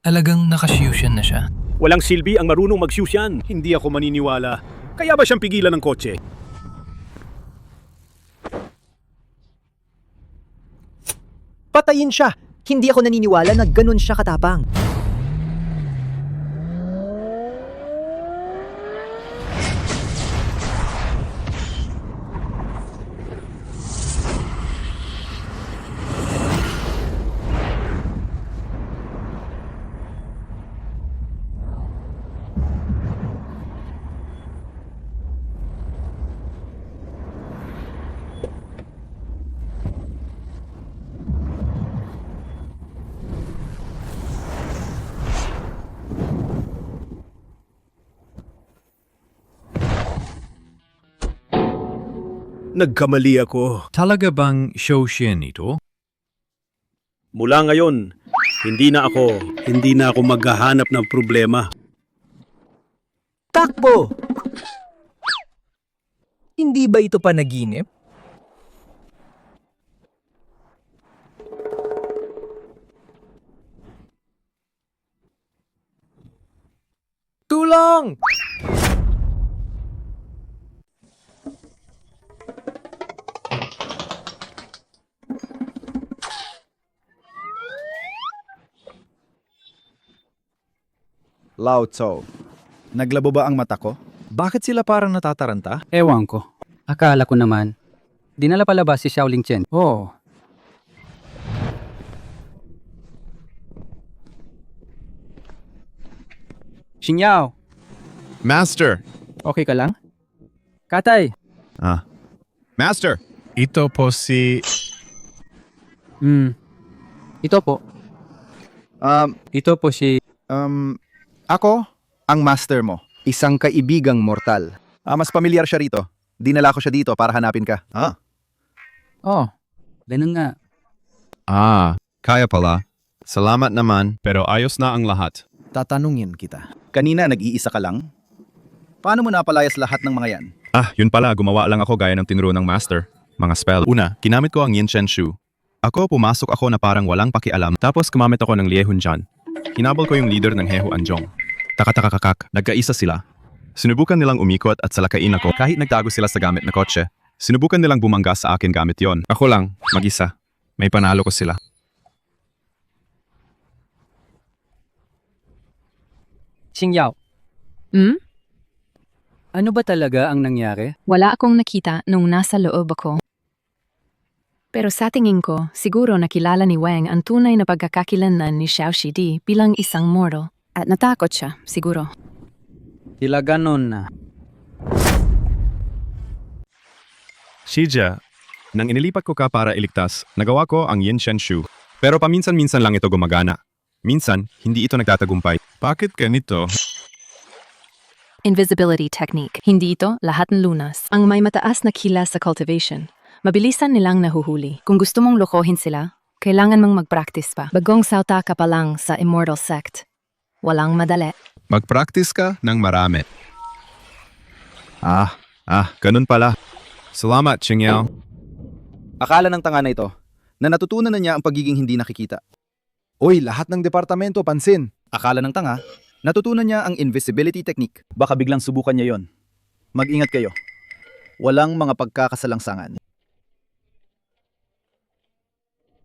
Talagang nakashusian na siya. Walang silbi ang marunong magsyusyan. Hindi ako maniniwala. Kaya ba siyang pigilan ng kotse? Patayin siya! Hindi ako naniniwala na ganun siya katapang. Nagkamali ako. Talaga bang Shoshin ito? Mula ngayon, hindi na ako maghahanap ng problema. Takbo! Hindi ba ito panaginip? Tulong! Lao Tso, naglabo ba ang mata ko? Bakit sila parang natataranta? Ewan ko. Akala ko naman. Dinala pala ba si Xiaoling Chen? Oo. Xingyao, Master! okay ka lang? Katay! Master! Ito po si... Ito po. Ito po si... Ako, ang master mo. Isang kaibigang mortal. Mas pamilyar siya rito. Dinala ko siya dito para hanapin ka. Oh, ganun nga. Kaya pala. Salamat naman, pero ayos na ang lahat. Tatanungin kita. Kanina nag-iisa ka lang? Paano mo napalayas lahat ng mga yan? Yun pala, gumawa lang ako gaya ng tinuro ng master. Mga spell. Una, ginamit ko ang Yin Chen Shu. Pumasok ako na parang walang pakialam. Tapos kumamit ako ng Liehun Jan. Hinabol ko yung leader ng Hehu Anjong. Taka-taka-kakak, nagkaisa sila. Sinubukan nilang umikot at salakain ako kahit nagtago sila sa gamit na kotse. Sinubukan nilang bumangga sa akin gamit yon. Ako lang, mag-isa. May panalo ko sila. Xingyao, ano ba talaga ang nangyari? Wala akong nakita nung nasa loob ako. Pero sa tingin ko, siguro nakilala ni Wang ang tunay na pagkakakilanlan ni Xiao Shidi bilang isang mortal. At natakot siya, siguro. Tila ganon na. Shija, nang inilipat ko ka para iligtas, nagawa ko ang Yin Shen Shu. Pero paminsan-minsan lang ito gumagana. Minsan, hindi ito nagtatagumpay. Bakit ganito? Invisibility technique. Hindi ito lahat ng lunas. Ang may mataas na kilas sa cultivation. Mabilisan nilang nahuhuli. Kung gusto mong lokohin sila, kailangan mong mag-practice pa. Bagong sauta ka pa lang sa Immortal Sect. Walang madali. Mag-practice ka ng marami. Ganun pala. Salamat, Xingyao. Akala ng tanga na ito na natutunan na niya ang pagiging hindi nakikita. Oy, lahat ng departamento, pansin. Akala ng tanga, natutunan niya ang invisibility technique. Baka biglang subukan niya yon. Mag-ingat kayo. Walang mga pagkakasalangsangan.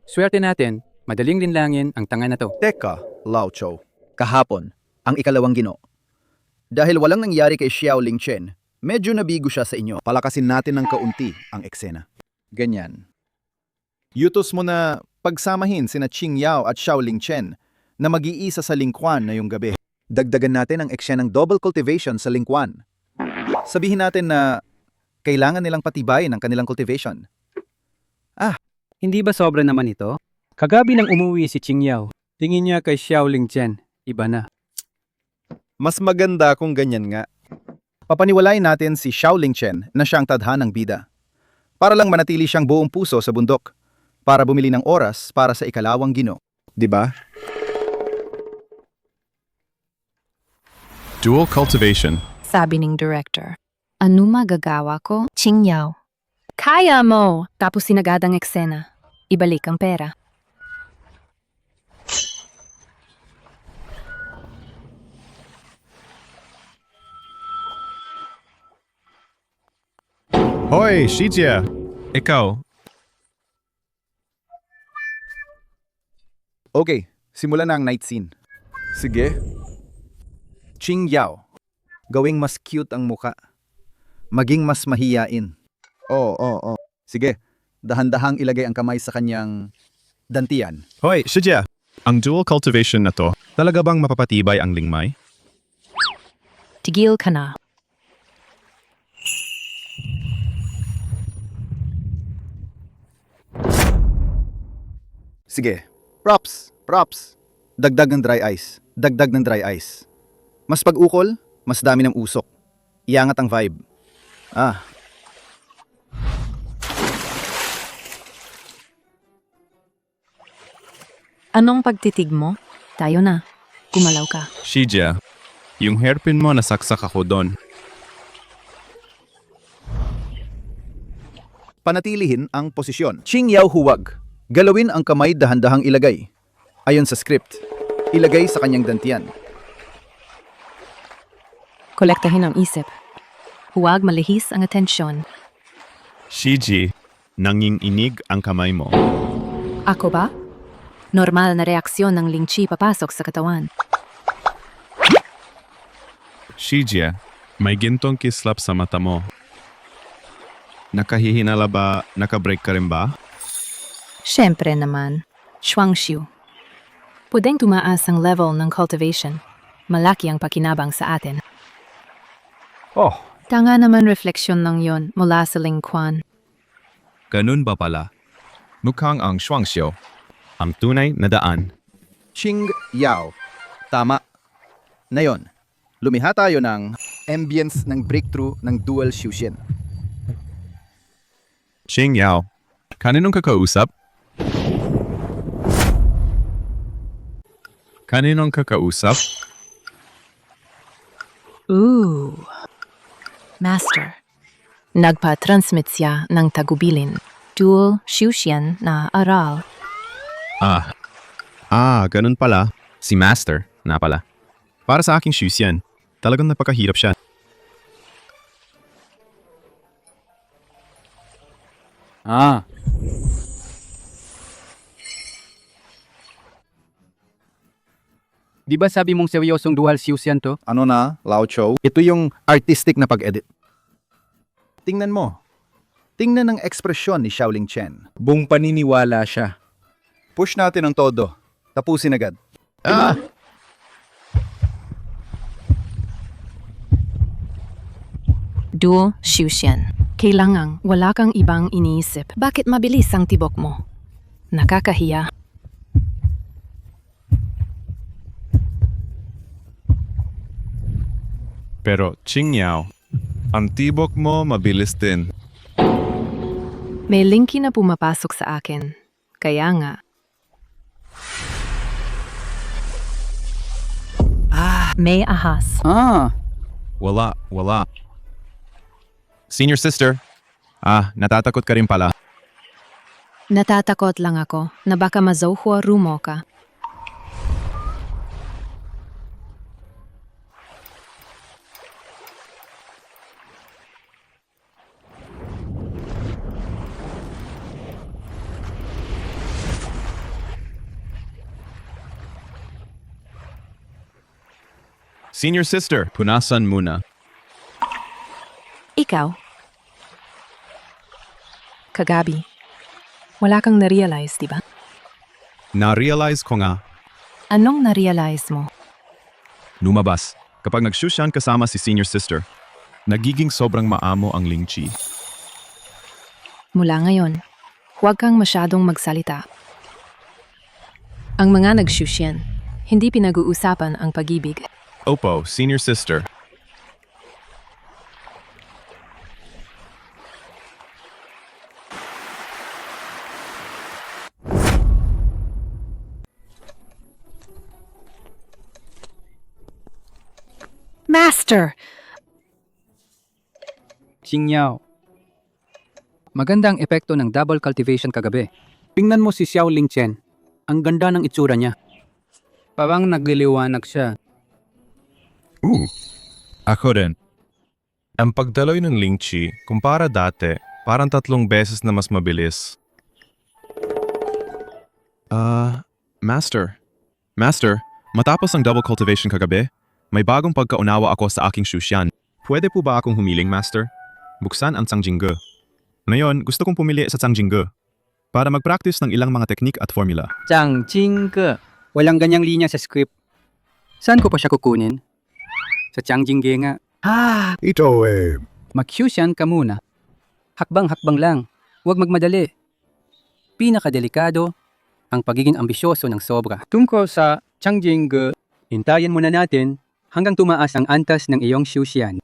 Swerte natin, madaling linlangin ang tanga na to. Teka, Lao Tso. Kahapon, ang ikalawang ginoo. Dahil walang nangyari kay Xiaoling Chen, medyo nabigo siya sa inyo. Palakasin natin ng kaunti ang eksena. Ganyan. Yutos mo na pagsamahin sina Qingyao at Xiaoling Chen na mag-iisa sa Lingquan na yung gabi. Dagdagan natin ang eksenang double cultivation sa Lingquan. Sabihin natin na kailangan nilang patibayin ang kanilang cultivation. Hindi ba sobra naman ito? Kagabi nang umuwi si Qingyao, tingin niya kay Xiaoling Chen, iba na. Mas maganda kung ganyan nga. Papaniwalain natin si Xiaoling Chen na siyang tadhanang bida. Para lang manatili siyang buong puso sa bundok. Para bumili ng oras para sa ikalawang ginoo. Diba? Dual cultivation. Sabi ng director. Ano magagawa ko? Qingyao. Kaya mo! Tapos sinagad ang eksena. Ibalik ang pera. Hoy, Shijia! Ikaw, Okay, simulan na ang night scene. Sige. Qingyao. Gawing mas cute ang muka. Maging mas mahiyain. Oo. Sige, dahan-dahang ilagay ang kamay sa kanyang dantian. Hoy, Shijia! Ang dual cultivation na to, talaga bang mapapatibay ang lingmay? Tigil ka na. Sige. Props. Dagdag ng dry ice. Mas pag-ukol, mas dami ng usok. Iangat ang vibe. Anong pagtitig mo? Tayo na. Gumalaw ka. Shijia, yung hairpin mo nasaksak ako doon. Panatilihin ang posisyon. Qingyaw huwag. Galawin ang kamay dahan-dahang ilagay. Ayon sa script, ilagay sa kanyang dantian. Kolektahin ang isip. Huwag malihis ang atensyon. Shiji, nanginginig ang kamay mo. Ako ba? Normal na reaksyon ng lingchi papasok sa katawan. Shijia, may gintong kislap sa mata mo. Nakahihinala ba? Nakabreak ka rin ba? Siyempre naman. Shuangshu. Pwedeng tumaas ang level ng cultivation. Malaki ang pakinabang sa atin. Oh, Tanga naman refleksyon lang yon mula sa lingkwan. ganun ba pala? Mukhang ang shuangxiu, ang tunay na daan. Qingyaw. Tama. Ngayon, lumiha tayo ng ambience ng breakthrough ng dual Shushin. Qingyao, kaninong kakausap? Kaninong kakausap? Ooh. Master. Nagpa-transmit siya ng tagubilin. Dual Shushan na aral. Ganun pala. Si Master, na pala. Para sa aking Shuxian, talagang napakahirap siya. Di ba sabi mong seryosong dual Shushan to? Ano na, Lao Chou? Ito yung artistic na pag-edit. Tingnan mo. Tingnan ang ekspresyon ni Xiaoling Chen. Buong paniniwala siya. Push natin ang todo. Tapusin agad. Dual Shushan. Kailangang wala kang ibang iniisip. Bakit mabilis ang tibok mo? Nakakahiya. Pero Qingyao, ang tibok mo mabilis din. May linki na pumapasok sa akin. Kaya nga. May ahas. Wala. Senior sister, natatakot ka rin pala. Natatakot lang ako na baka mazauhwa rumo ka. Senior sister, punasan muna. Ikaw? Kagabi. Wala kang na-realize, di ba? Na-realize ko nga, Anong na-realize mo? lumabas. Kapag nag-Shushan kasama si senior sister, nagiging sobrang maamo ang lingchi. Mula ngayon, huwag kang masyadong magsalita. Ang mga nag-Shushan, hindi pinag-uusapan ang pag-ibig. Opo, senior sister. Master! Qingyaw. Maganda ang epekto ng double cultivation kagabi. Tingnan mo si Xiaoling Chen. Ang ganda ng itsura niya. Parang nagliliwanag siya. Ako rin. Ang pagdaloy ng lingchi, kumpara dati, parang 3 beses na mas mabilis. Master, matapos ang double cultivation kagabi, may bagong pagkaunawa ako sa aking Shushan. Pwede po ba akong humiling, Master? Buksan ang Cangjingge. Ngayon, gusto kong pumili sa Cangjingge para mag-practice ng ilang mga teknik at formula. Cangjingge. Walang ganyang linya sa script. Saan ko pa siya kukunin? Sa Cangjingge nga. Ito Mag-Shushan ka muna. Hakbang-hakbang lang. Huwag magmadali. Pinakadelikado ang pagiging ambisyoso ng sobra. Tungkol sa Cangjingge, hintayin muna natin hanggang tumaas ang antas ng iyong Shushan.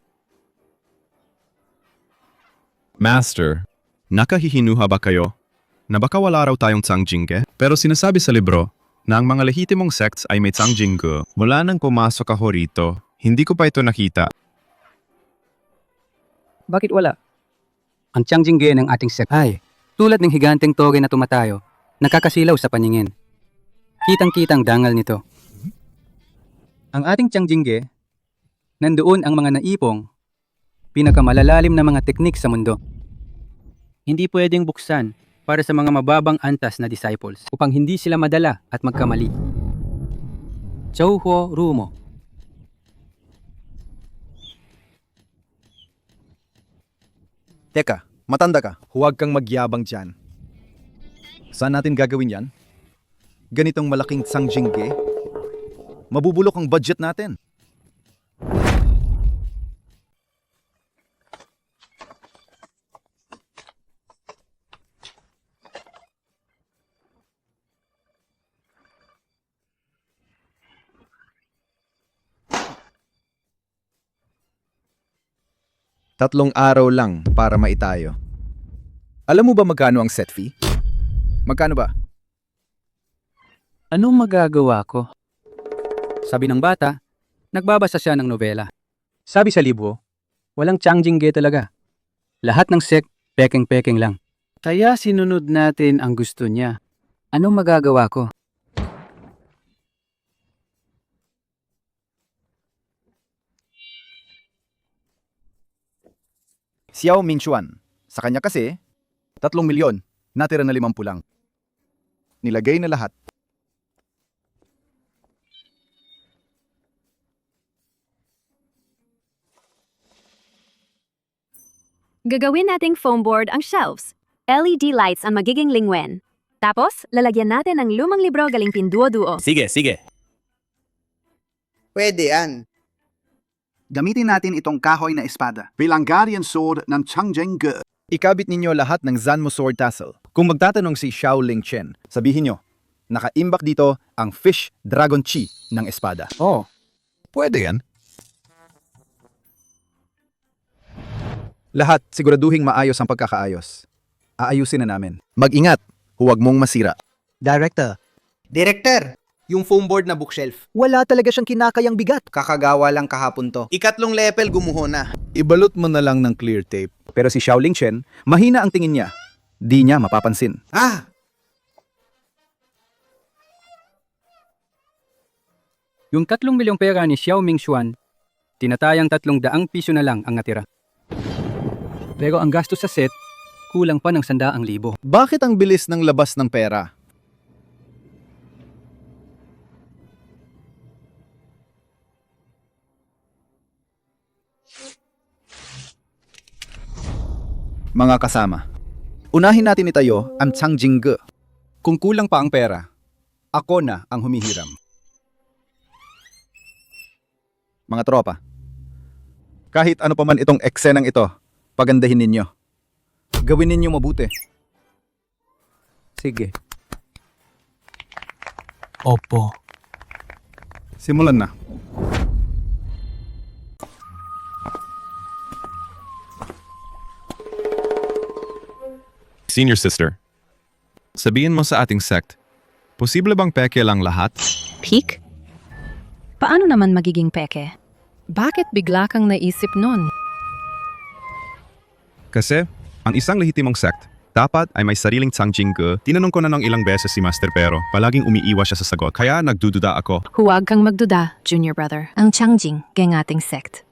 Master, nakahihinuha ba kayo na baka wala raw tayong Cangjingge? Pero sinasabi sa libro, na ang mga lehitimong sects ay may Changjingge. Mula nang pumasok ako rito, hindi ko pa ito nakita. Bakit wala? Ang Changjingge ng ating sect ay tulad ng higanteng toge na tumatayo, nakakasilaw sa paningin. Kitang-kitang dangal nito. Ang ating Changjingge, nandoon ang mga naipong, pinakamalalalim na mga teknik sa mundo. Hindi pwedeng buksan para sa mga mababang antas na disciples upang hindi sila madala at magkamali. Chouhuo Rumo. Teka, matanda ka. Huwag kang magyabang dyan. Saan natin gagawin yan? Ganitong malaking Changjingge? Mabubulok ang budget natin. Tatlong araw lang para maitayo. Alam mo ba magkano ang set fee? Magkano ba? Anong magagawa ko? Sabi ng bata, nagbabasa siya ng nobela. Sabi sa libro, walang Changjingge talaga. Lahat ng sect, peking-peking lang. Kaya sinunod natin ang gusto niya. Anong magagawa ko? Xiao Mingxuan. Sa kanya kasi, 3 milyon, natira na 50 lang. Nilagay na lahat. Gagawin nating foam board ang shelves. LED lights ang magiging lingwen. Tapos, lalagyan natin ng lumang libro galing Pinduoduo. Sige, sige. Pwede yan. Gamitin natin itong kahoy na espada bilang guardian sword ng Changjingge. Ikabit ninyo lahat ng Zanmo Sword Tassel. Kung magtatanong si Xiao Lingchen, sabihin nyo, nakaimbak dito ang Fish Dragon Chi ng espada. Oh, pwede yan. Lahat siguraduhing maayos ang pagkakaayos. Aayusin na namin. Mag-ingat, huwag mong masira. Director, Yung foam board na bookshelf. wala talaga siyang kinakayang bigat. Kakagawa lang kahapon to. Ikatlong level gumuho na. Ibalot mo na lang ng clear tape. Pero si Xiao Lingchen, mahina ang tingin niya. Di niya mapapansin. Yung 3 milyong pera ni Xiao Mingxuan, tinatayang 300 piso na lang ang natira. Pero ang gastos sa set, kulang pa ng 100,000. Bakit ang bilis ng labas ng pera? Mga kasama, unahin natin itayo ang Changjingge. Kung kulang pa ang pera, ako na ang humihiram. Mga tropa, kahit ano pa man itong eksenang ito, pagandahin ninyo. Gawin ninyo mabuti. Sige. Opo. Simulan na. Senior sister, sabihin mo sa ating sect, posible bang peke lang lahat? Peak? Paano naman magiging peke? Bakit bigla kang naisip nun? Kasi, ang isang lehitimong sect, dapat ay may sariling Changjingge. Tinanong ko na ng ilang beses si Master pero palaging umiiwas siya sa sagot. Kaya nagdududa ako. Huwag kang magduda, junior brother. Ang Changjing, gang ating sect.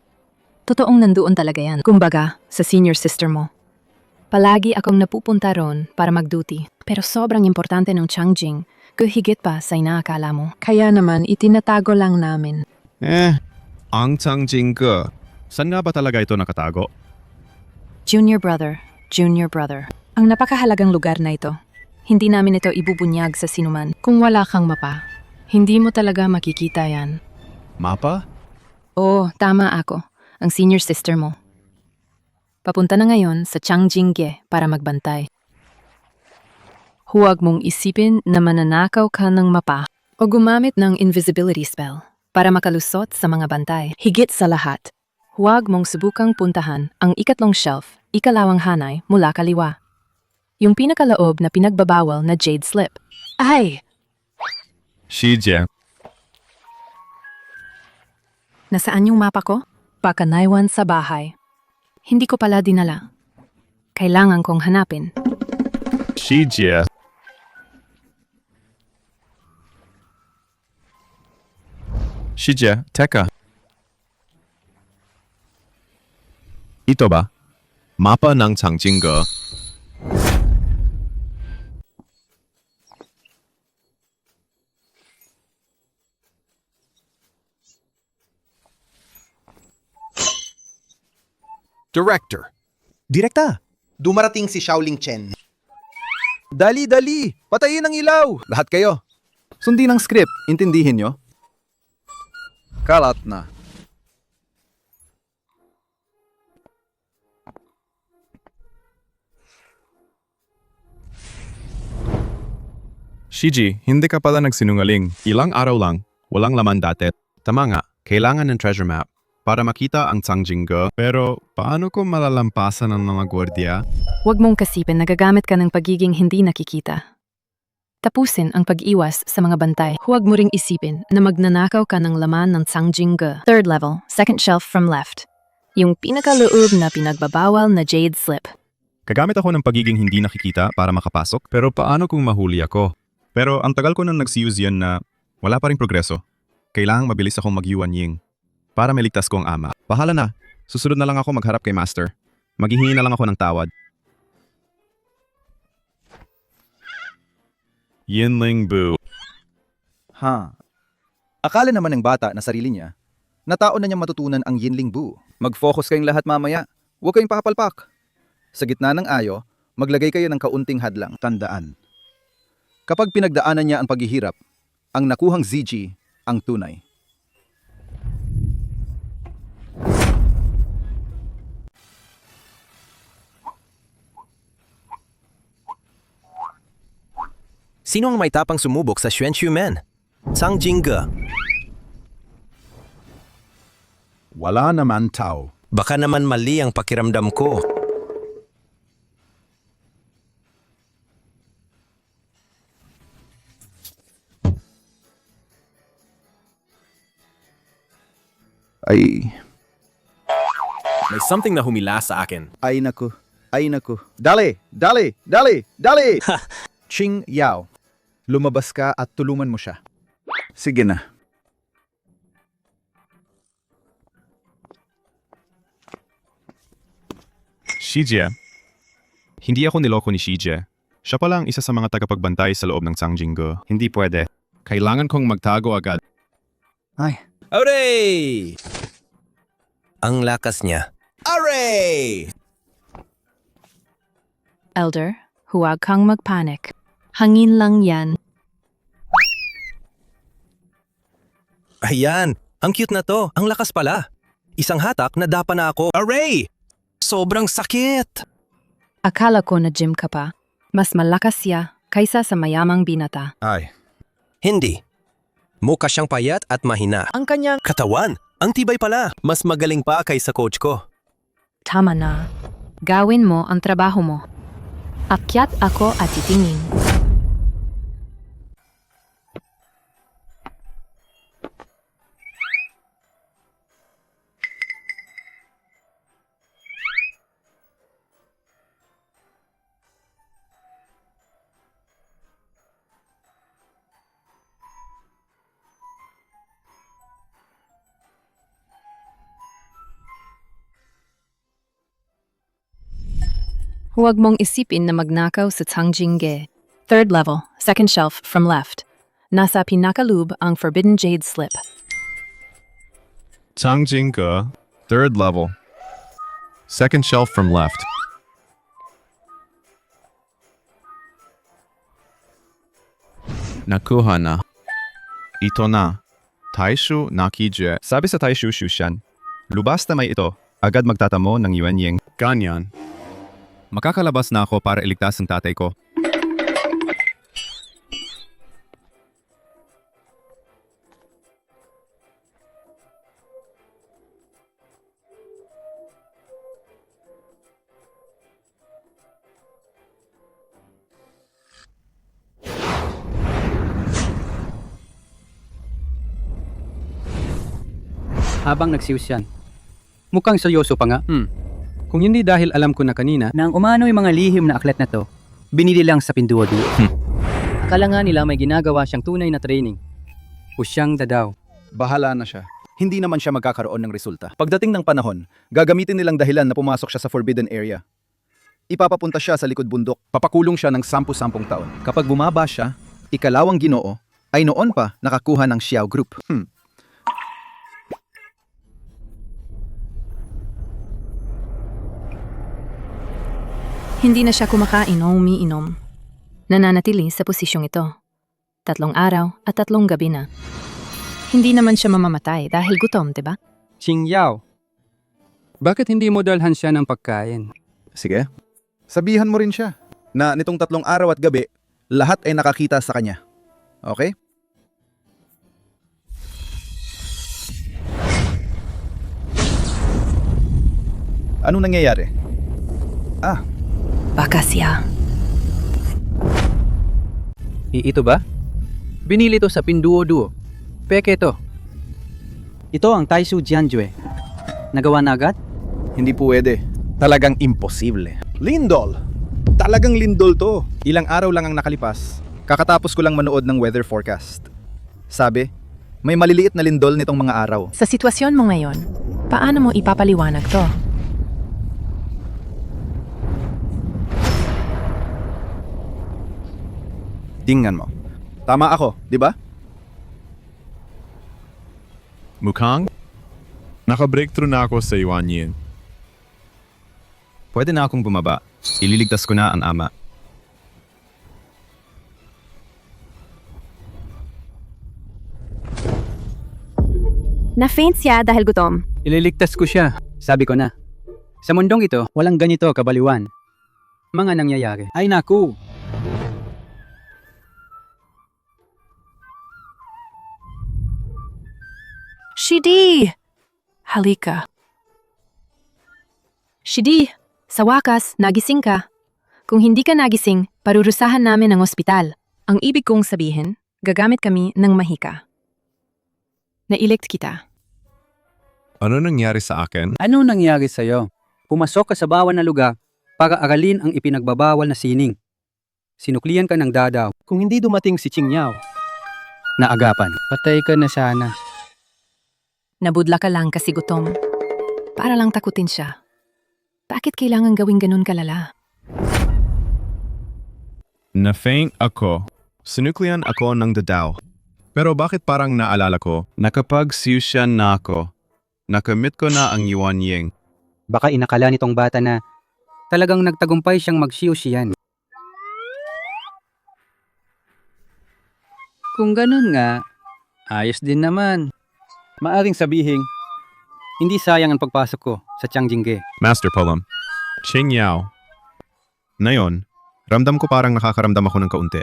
Totoong nandoon talaga yan. Kumbaga, sa senior sister mo. Palagi akong napupunta ron para mag-duty. Pero sobrang importante ng Changjing, higit pa sa inaakala mo. Kaya naman, itinatago lang namin. Ang Changjingge. Saan nga ba talaga ito nakatago? Junior brother. Ang napakahalagang lugar na ito. Hindi namin ito ibubunyag sa sinuman. Kung wala kang mapa, hindi mo talaga makikita yan. Mapa? Oo, tama ako. Ang senior sister mo. Papunta na ngayon sa Changjingge para magbantay. Huwag mong isipin na mananakaw ka ng mapa o gumamit ng invisibility spell para makalusot sa mga bantay. Higit sa lahat, huwag mong subukang puntahan ang 2 shelf, 2 hanay mula kaliwa. Yung pinakalaob na pinagbabawal na jade slip. Ay! Shijie. Nasaan yung mapa ko? Pakanaywan sa bahay. Hindi ko pala dinala. Kailangan kong hanapin. Shijie. Shijie, teka. Ito ba? Mapa ng Changjingge. Director. Direkta, dumarating si Xiaoling Chen. Dali, dali! Patayin ang ilaw! Lahat kayo. Sundin ang script. Intindihin nyo? Kalat na. Shiji, hindi ka pala nagsinungaling. Ilang araw lang, walang laman dati. Tama nga, kailangan ng treasure map para makita ang Changjingge. Pero paano ko malalampasan ng mga gwardiya? Huwag mong kasipin na gagamit ka ng pagiging hindi nakikita. Tapusin ang pag-iwas sa mga bantay. Huwag mo ring isipin na magnanakaw ka ng laman ng Changjingge. Third level, second shelf from left. Yung pinakaloob na pinagbabawal na jade slip. Kagamit ako ng pagiging hindi nakikita para makapasok, pero paano kung mahuli ako? Pero ang tagal ko nang nag-use yan na wala pa ring progreso. Kailangang mabilis akong mag-yuan ying para maligtas ko ang ama. Bahala na. Susunod na lang ako magharap kay Master. Maghihingi na lang ako ng tawad. Yinling Bu. Ha. Akala naman ng bata na sarili niya, na taon na niyang matutunan ang Yinling Bu. Mag-focus kayong lahat mamaya. Huwag kayong papalpak. Sa gitna ng ayo, maglagay kayo ng kaunting hadlang. Tandaan. Kapag pinagdaanan niya ang paghihirap, ang nakuhang ZG ang tunay. Sino ang may tapang sumubok sa Xuanxu Men? Changjingge. Wala naman tao. Baka naman mali ang pakiramdam ko. Ay, May something na humila sa akin. ay naku, ay naku. Dali, dali, dali, dali! Ching Yao, lumabas ka at tulungan mo siya. Sige na. Shijie. Hindi ako niloko ni Shijie. Siya pala ang isa sa mga tagapagbantay sa loob ng Changjingge. Hindi pwede. Kailangan kong magtago agad. Ay. Hooray! Ang lakas niya. Hooray! Elder, huwag kang magpanik. Hangin lang yan. Ayan! Ang cute na to. Ang lakas pala. Isang hatak na dapa na ako. Hooray! Sobrang sakit! Akala ko na gym ka pa. Mas malakas siya kaysa sa mayamang binata. Ay. Hindi. Mukha siyang payat at mahina. Ang kanyang Katawan! Ang tibay pala. Mas magaling pa kaysa coach ko. Tama na. Gawin mo ang trabaho mo. Akyat ako at titingin. Huwag mong isipin na magnakaw sa Changjingge. Third level, second shelf from left. Nasa pinakaloob ang Forbidden Jade Slip. Changjingge, third level. Second shelf from left. Nakuha na. Ito na. Taishu Nakije. Sabi sa Taishu Shushan, lubas na may ito, agad magtatamo ng Yuanying. Ganyan. Makakalabas na ako para iligtas ang tatay ko. habang nagsiusyan. Mukhang seryoso pa nga. Kung hindi dahil alam ko na kanina na ang umano yung mga lihim na aklat na to, binili lang sa pinduoduo. Akala nga nila may ginagawa siyang tunay na training. O siyang dadaw. Bahala na siya. Hindi naman siya magkakaroon ng resulta. Pagdating ng panahon, gagamitin nilang dahilan na pumasok siya sa forbidden area. Ipapapunta siya sa likod bundok. Papakulong siya ng 10 taon. Kapag bumaba siya, ikalawang Ginoo ay noon pa nakakuha ng Xiao Group. Hindi na siya kumakain o umiinom. Nananatili sa posisyong ito. 3 araw at 3 gabi na. Hindi naman siya mamamatay dahil gutom, diba? Qing Yao, bakit hindi mo dalhan siya ng pagkain? Sige. Sabihan mo rin siya na nitong 3 araw at gabi, lahat ay nakakita sa kanya. Okay? Anong nangyayari? Baka siya. Ito ba? Binili to sa pinduoduo. Peke to. Ito ang Taisu Jianjue. Nagawa na agad? Hindi pwede. Talagang imposible. Lindol! Talagang lindol to. Ilang araw lang ang nakalipas. Kakatapos ko lang manood ng weather forecast. Sabi, may maliliit na lindol nitong mga araw. Sa sitwasyon mo ngayon, paano mo ipapaliwanag to? Tingnan mo. Tama ako, di ba? Mukhang? Naka-breakthrough na ako sa Yuan Yin. Pwede na akong bumaba. Ililigtas ko na ang ama. Na-faint siya dahil gutom. Ililigtas ko siya. Sabi ko na. Sa mundong ito, walang ganito kabaliwan. Mga nangyayari. Ay naku! Shidi! Halika. Shidi, sa wakas, nagising ka. Kung hindi ka nagising, parurusahan namin ang ospital. Ang ibig kong sabihin, gagamit kami ng mahika. Nailect kita. Ano nangyari sa akin? Ano nangyari sa'yo? Pumasok ka sa bawal na lugar para aralin ang ipinagbabawal na sining. Sinuklian ka ng dadaw. Kung hindi dumating si Qing Yao, naagapan. Patay ka na sana. Nabudla ka lang kasi gutom. Para lang takutin siya. Bakit kailangan gawing ganun kalala? Na-faint ako. Sinuklian ako ng dadaw. Pero bakit parang naalala ko, nakapag-siusyan na ako. Nakamit ko na ang Yuan Ying. Baka inakala nitong bata na talagang nagtagumpay siyang magsiusiyan. Kung ganun nga, ayos din naman. Maaring sabihin, hindi sayang ang pagpasok ko sa Changjingge. Master Polam. Qing Yao. Ngayon, ramdam ko parang nakakaramdam ako ng kaunti.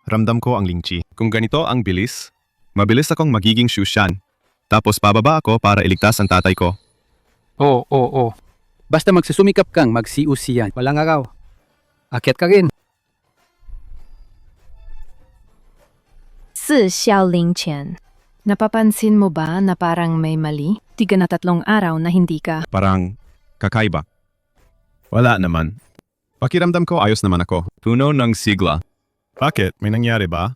Ramdam ko ang lingchi. Kung ganito ang bilis, mabilis akong magiging Shushan. Tapos pababa ako para iligtas ang tatay ko. Oo. Basta magsusumikap kang magsiusiyan. Walang araw. Akyat ka rin. Si Xiaoling Chen. Napapansin mo ba na parang may mali? 3 na 3 araw na hindi ka. Parang kakaiba. Wala naman. Pakiramdam ko ayos naman ako. Puno ng sigla. Bakit? May nangyari ba?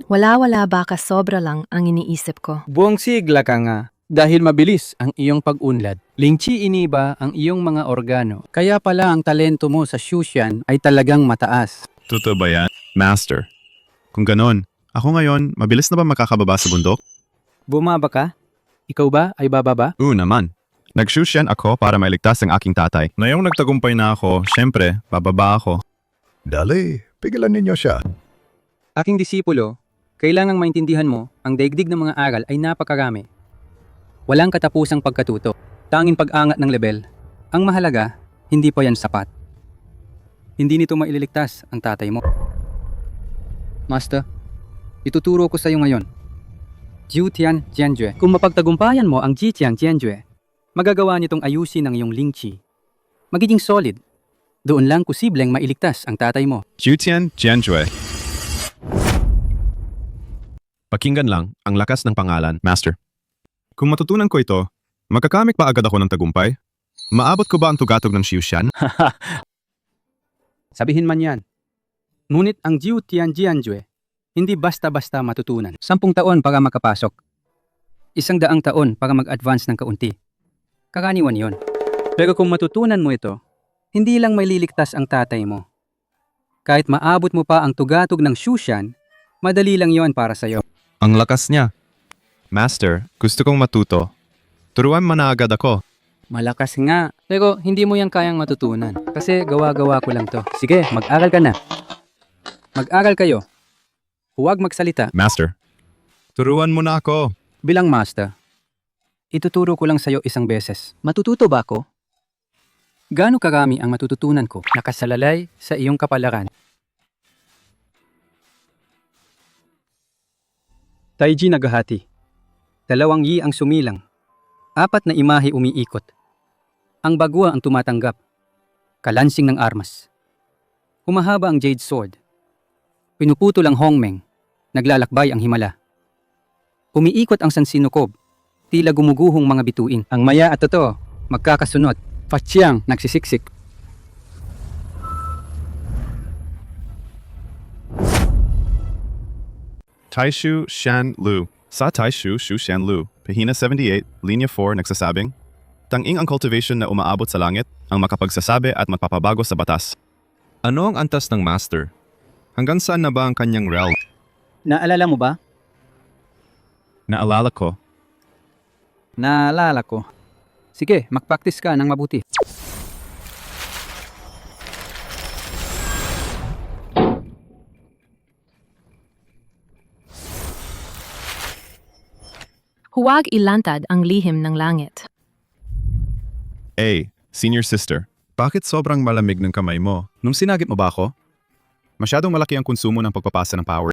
Wala baka sobra lang ang iniisip ko. Buong sigla ka nga dahil mabilis ang iyong pag-unlad. Lingchi iniba ang iyong mga organo. Kaya pala ang talento mo sa Shushan ay talagang mataas. Totoo ba yan? Master. Kung ganon, ako ngayon, mabilis na ba makakababa sa bundok? Bumaba ka? Ikaw ba ay bababa? Naman. Nag-Shushan ako para mailigtas ang aking tatay. Ngayong nagtagumpay na ako, syempre, bababa ako. Dali, pigilan ninyo siya. Aking disipulo, kailangang maintindihan mo ang daigdig ng mga aral ay napakarami. Walang katapusang pagkatuto, tanging pag-angat ng level. Ang mahalaga, hindi pa yan sapat. Hindi nito maililigtas ang tatay mo. Master, ituturo ko sa iyo ngayon. Jiutian Jianjue. Kung mapagtagumpayan mo ang Jiutian Jianjue, magagawa nitong ayusin ang iyong lingchi. Magiging solid. Doon lang posibleng mailigtas ang tatay mo. Jiutian Jianjue. Pakinggan lang ang lakas ng pangalan, Master. Kung matutunan ko ito, magkakamit pa agad ako ng tagumpay? Maabot ko ba ang tugatog ng Xiushan? Sabihin man yan. Ngunit ang Jiu Tianjianjue, hindi basta-basta matutunan. 10 taon para makapasok. 100 taon para mag-advance ng kaunti. Karaniwan yon. Pero kung matutunan mo ito, hindi lang may liligtas ang tatay mo. Kahit maabot mo pa ang tugatog ng Xiushan, madali lang yon para sa'yo. Ang lakas niya. Master, gusto kong matuto. Turuan mo na agad ako. Malakas nga, pero hindi mo yan kayang matutunan. Kasi gawa-gawa ko lang to. Sige, mag-aral ka na. Mag-aral kayo. Huwag magsalita. Master, turuan mo na ako. Bilang master, ituturo ko lang sa'yo 1 beses. Matututo ba ako? Gaano karami ang matututunan ko nakasalalay sa iyong kapalaran? Taiji naghahati. 2 yi ang sumilang. 4 na imahe umiikot. Ang bagwa ang tumatanggap. Kalansing ng armas. Humahaba ang Jade Sword. Pinuputol ang Hongmeng. Naglalakbay ang himala. Umiikot ang Sansinukob. Tila gumuguhong mga bituin. Ang maya at totoo, magkakasunod. Fachiang nagsisiksik. Taishu Shan Lu. Sa Taishu Shu Shan Lu, Pahina 78, Linya 4 nagsasabing, tanging ang cultivation na umaabot sa langit ang makapagsasabi at magpapabago sa batas. Ano ang antas ng Master? Hanggang saan na ba ang kanyang realm? Naalala mo ba? Naalala ko. Naalala ko. Sige, mag-practice ka ng mabuti. Huwag ilantad ang lihim ng langit. Senior Sister, bakit sobrang malamig ng kamay mo? Nung sinagip mo ba ako? Masyadong malaki ang konsumo ng pagpapasa ng power.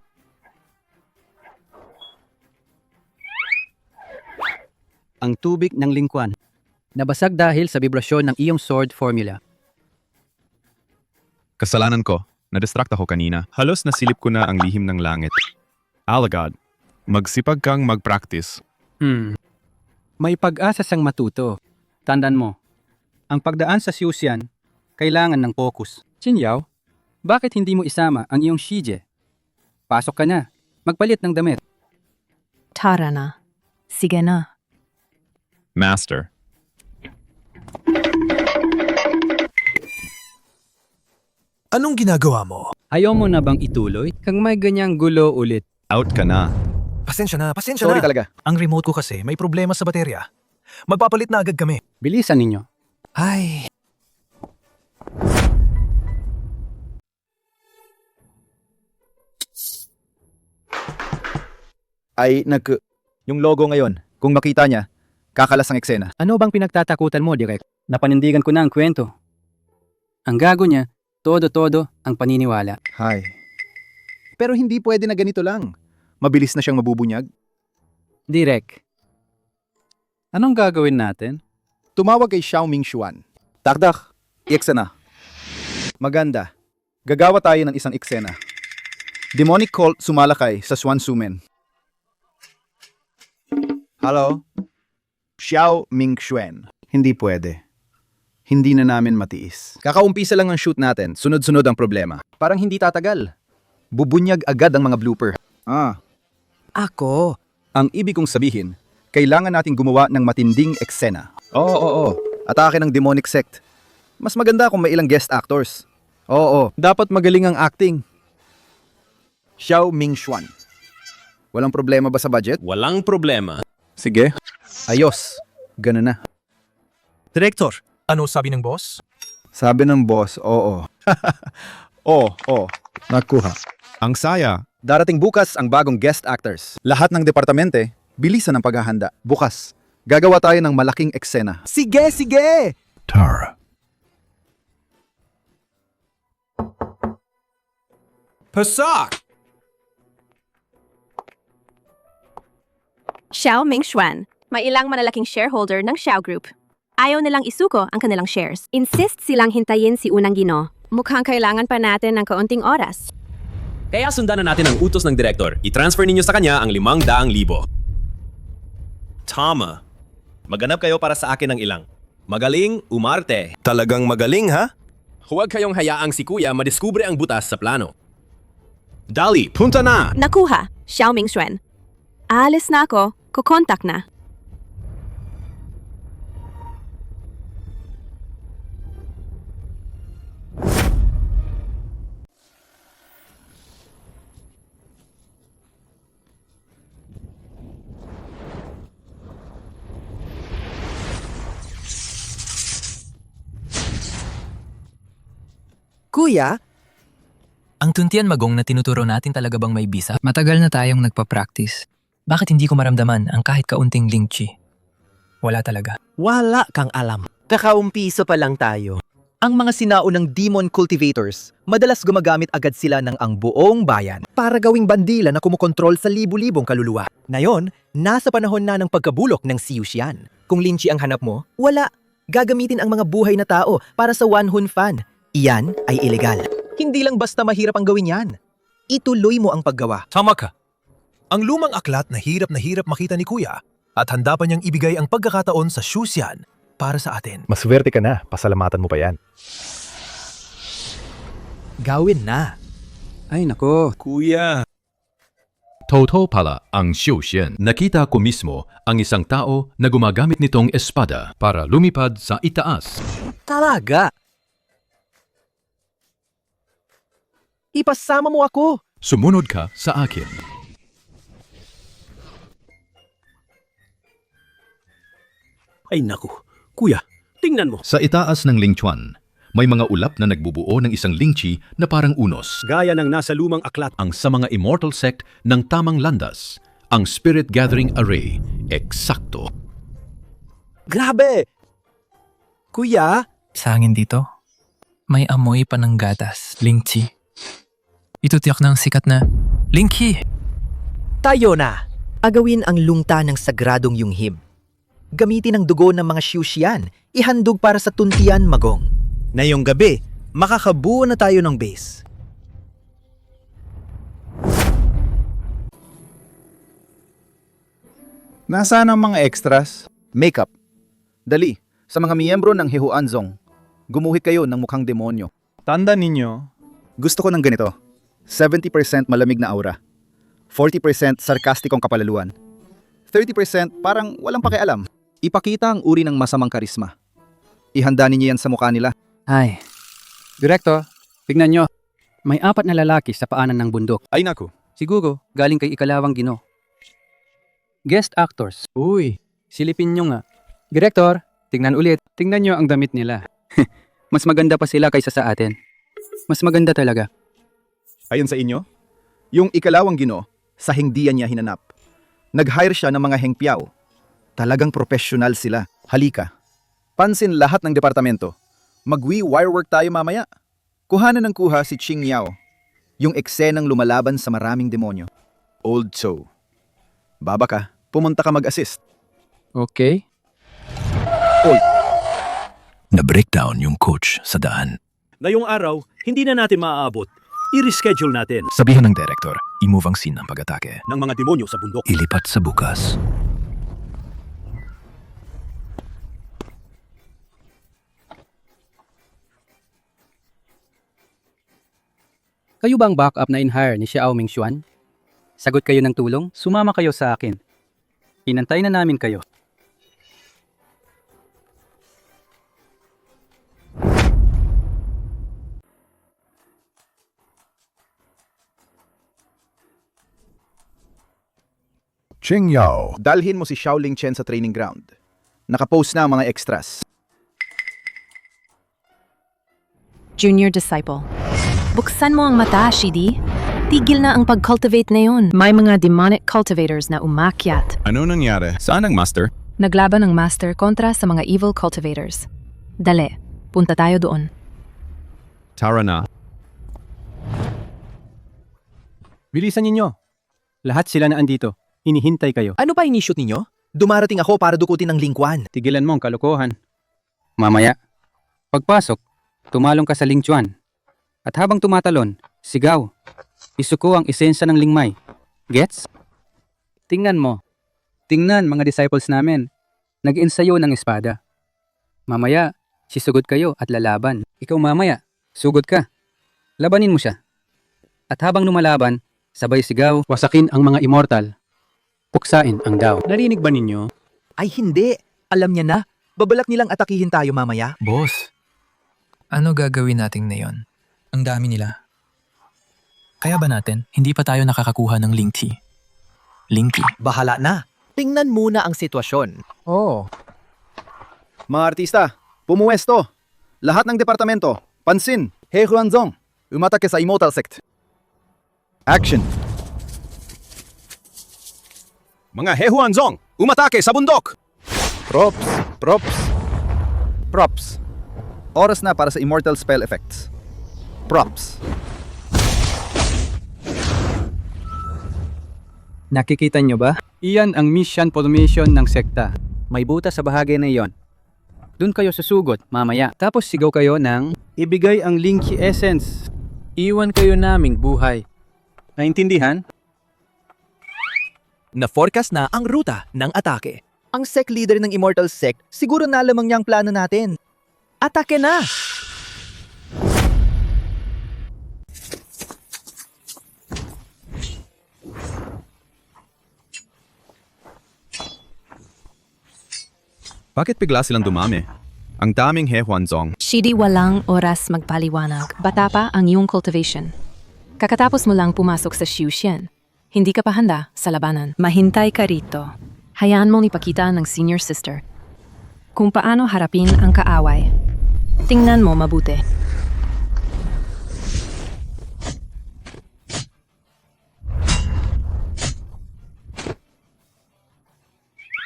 Ang tubig ng lingkuan. Nabasag dahil sa vibrasyon ng iyong sword formula. Kasalanan ko. Na-distract ako kanina. Halos nasilip ko na ang lihim ng langit. Alagad, magsipag kang mag-practice. May pag-asa siyang matuto. Tandaan mo, ang pagdaan sa Xiushan, kailangan ng focus. Xinyao, bakit hindi mo isama ang iyong Shije? Pasok ka na. Magpalit ng damit. Tara na. Sige na. Master. Anong ginagawa mo? Ayaw mo na bang ituloy? Kang may ganyang gulo ulit. Out ka na. Pasensya na. Sorry talaga. Ang remote ko kasi may problema sa baterya. Magpapalit na agad kami. Bilisan ninyo. Ay. Yung logo ngayon, kung makita niya, kakalas ang eksena. Ano bang pinagtatakutan mo, Direk? Napanindigan ko na ang kwento. Ang gago niya, todo-todo ang paniniwala. Hay. Pero hindi pwede na ganito lang. Mabilis na siyang mabubunyag. Direk, anong gagawin natin? Tumawag kay Xiao Mingshuan. Takdak, eksena. Maganda. Gagawa tayo ng isang eksena. Demonic cult sumalakay sa Swan Sumen. Hello? Xiao Mingshuan. Hindi pwede. Hindi na namin matiis. Kakaumpisa lang ang shoot natin. Sunod-sunod ang problema. Parang hindi tatagal. Bubunyag agad ang mga blooper. Ako. Ang ibig kong sabihin, kailangan nating gumawa ng matinding eksena. Oo. Atake ng demonic sect. Mas maganda kung may ilang guest actors. Oo. Dapat magaling ang acting. Xiao Mingshuan. Walang problema ba sa budget? Walang problema. Sige. Ayos. Ganun na. Director, ano sabi ng boss? Sabi ng boss, oo. Oo. Nakuha. Ang saya. Darating bukas ang bagong guest actors. Lahat ng departamente, bilisan ang paghahanda. Bukas, gagawa tayo ng malaking eksena. Sige! Tara. Pasak! Xiao Mingshuan, may ilang malalaking shareholder ng Xiao Group. Ayaw nilang isuko ang kanilang shares. Insist silang hintayin si Unang Gino. Mukhang kailangan pa natin ng kaunting oras. Kaya sundan na natin ang utos ng direktor. I-transfer ninyo sa kanya ang 500,000. Tama. Maghanap kayo para sa akin ng ilang. Magaling, umarte. Talagang magaling, ha? Huwag kayong hayaang si Kuya madiskubre ang butas sa plano. Dali, punta na! Nakuha, Xiaoming Xuan. Aalis na ako, kukontak na. Kuya, Ang tuntian magong na tinuturo natin talaga bang may bisa? Matagal na tayong nagpa-practice. Bakit hindi ko maramdaman ang kahit kaunting lingchi? Wala talaga. wala kang alam. Kakaumpiso pa lang tayo. Ang mga sinaunang demon cultivators, madalas gumagamit agad sila ng ang buong bayan para gawing bandila na kumukontrol sa libu-libong kaluluwa. Ngayon, nasa panahon na ng pagkabulok ng Si Yuxian. Kung lynchi ang hanap mo, wala. Gagamitin ang mga buhay na tao para sa Wan Hun Fan. Iyan ay ilegal. Hindi lang basta mahirap ang gawin yan. Ituloy mo ang paggawa. Tama ka. Ang lumang aklat na hirap makita ni Kuya at handa pa niyang ibigay ang pagkakataon sa Xuxian para sa atin. Maswerte ka na, pasalamatan mo pa yan. Gawin na. Ay nako. Kuya. Totoo pala ang Xuxian. Nakita ko mismo ang isang tao na gumagamit nitong espada para lumipad sa itaas. Talaga? Ipasama mo ako. Sumunod ka sa akin. Ay naku, Kuya, tingnan mo. Sa itaas ng Lingchuan, may mga ulap na nagbubuo ng isang lingchi na parang unos. Gaya ng nasa lumang aklat. Ang sa mga immortal sect ng tamang landas, ang Spirit Gathering Array, eksakto. Grabe! Kuya? Sa hangin dito, may amoy pa ng gatas. Lingchi. Ito tiyak ng sikat na Lingchi. Tayo na! Agawin ang lungta ng sagradong yunghim. Gamitin ang dugo ng mga Xuxian, ihandog para sa tuntian magong. Ngayong gabi, makakabuo na tayo ng base. Nasaan ang mga extras? Makeup. Dali, sa mga miyembro ng Hehuanzong, gumuhit kayo ng mukhang demonyo. Tanda ninyo, Gusto ko ng ganito. 70% malamig na aura. 40% sarkastikong kapalaluan. 30% parang walang pakialam. Ipakita ang uri ng masamang karisma. Ihanda ninyo yan sa mukha nila. Ay. Direktor, tignan nyo. May 4 na lalaki sa paanan ng bundok. Ay naku. Siguro, galing kay Ikalawang Gino. Guest actors. Uy, silipin nyo nga. Direktor, tingnan ulit. Tingnan nyo ang damit nila. Mas maganda pa sila kaysa sa atin. Mas maganda talaga. Ayon sa inyo, yung Ikalawang Gino, sa hingdian niya hinanap. Nag-hire siya ng mga hengpiaw. Talagang professional sila. Halika. Pansin lahat ng departamento. Magwi-wirework tayo mamaya. Kuhanan ng kuha si Ching Yao. Yung eksenang lumalaban sa maraming demonyo. Old Cho. Baba ka, pumunta ka mag-assist. Okay. Oy! Na-breakdown yung coach sa daan. Ngayong araw, hindi na natin maaabot. I-reschedule natin Sabihan ng director, i-move ang scene ng pag-atake. ng mga demonyo sa bundok. Ilipat sa bukas. Kayo ba ang backup na in-hire ni Xiaoming Xuan? Sagot kayo ng tulong? Sumama kayo sa akin. Inantay na namin kayo. Ching Yao. Dalhin mo si Xiaoling Chen sa training ground. Nakapost na ang mga extras. Junior disciple. Buksan mo ang mata, Shidi. Tigil na ang pag-cultivate na yun. May mga demonic cultivators na umakyat. Ano nangyari? Saan ang master? Naglaban ang master kontra sa mga evil cultivators. Dali, punta tayo doon. Tara na. Bilisan ninyo. Lahat sila na andito. Hinihintay kayo. Ano pa inishoot ninyo? Dumarating ako para dukutin ang lingkuan. Tigilan mo ang kalokohan. Mamaya, pagpasok, tumalong ka sa Lingchuan. At habang tumatalon, sigaw. Isuko ang esensya ng lingmay. Gets? Tingnan mo. Tingnan mga disciples namin. Nag-ensayo ng espada. Mamaya, sisugod kayo at lalaban. Ikaw mamaya, sugod ka. Labanin mo siya. At habang lumalaban, sabay sigaw, wasakin ang mga immortal. Puksain ang daw. Narinig ba ninyo? Ay hindi. Alam niya na. Babalak nilang atakihin tayo mamaya. Boss, ano gagawin natin ngayon? Ang dami nila. Kaya ba natin, hindi pa tayo nakakakuha ng Linky? Linky. Bahala na. Tingnan muna ang sitwasyon. Oh. Mga artista, pumuwesto. Lahat ng departamento, pansin, He Huanzong, umatake sa Immortal Sect. Action. Mga He Huanzong, umatake sa bundok! Props. Oras na para sa Immortal Spell Effects. Props. Nakikita nyo ba? Iyan ang mission formation ng sekta. May butas sa bahagi na iyon. Doon kayo susugot mamaya. Tapos sigaw kayo ng ibigay ang Linky Essence. Iwan kayo naming buhay. Naintindihan? Na-forecast na ang ruta ng atake. Ang sect leader ng Immortal Sect, siguro nalamang niya ang plano natin. Atake na! Bakit bigla silang dumami? Ang daming He Huanzong. Shidi, walang oras magpaliwanag. Bata pa ang iyong cultivation. Kakatapos mo lang pumasok sa Xiuxian. Hindi ka pa handa sa labanan. Mahintay ka rito. Hayaan mong ipakita ng senior sister kung paano harapin ang kaaway. Tingnan mo mabuti.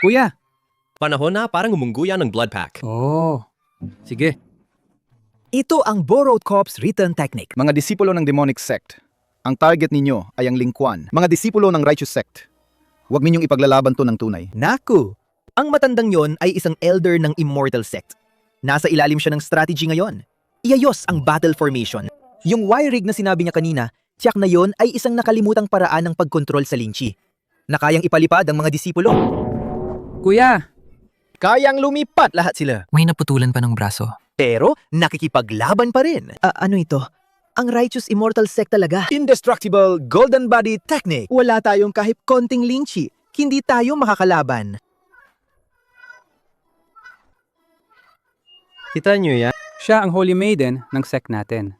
Kuya! Panahon na parang umungguya ng blood pack. Oh, sige. Ito ang Borrowed Corpse Return Technique. Mga disipulo ng Demonic Sect, ang target ninyo ay ang Lingquan. Mga disipulo ng Righteous Sect, huwag ninyong ipaglalaban to ng tunay. Naku! Ang matandang yon ay isang elder ng Immortal Sect. Nasa ilalim siya ng strategy ngayon. Iayos ang battle formation. Yung wire rig na sinabi niya kanina, tiyak na yon ay isang nakalimutang paraan ng pagkontrol sa Linchi. Na kayang ipalipad ang mga disipulo. Kuya! Kayang lumipat lahat sila. May naputulan pa ng braso. Pero nakikipaglaban pa rin. Ano ito? Ang Righteous Immortal Sect talaga. Indestructible Golden Body Technique. Wala tayong kahit konting Linchi. Hindi tayo makakalaban. Kita nyo yan? Siya ang Holy Maiden ng sect natin.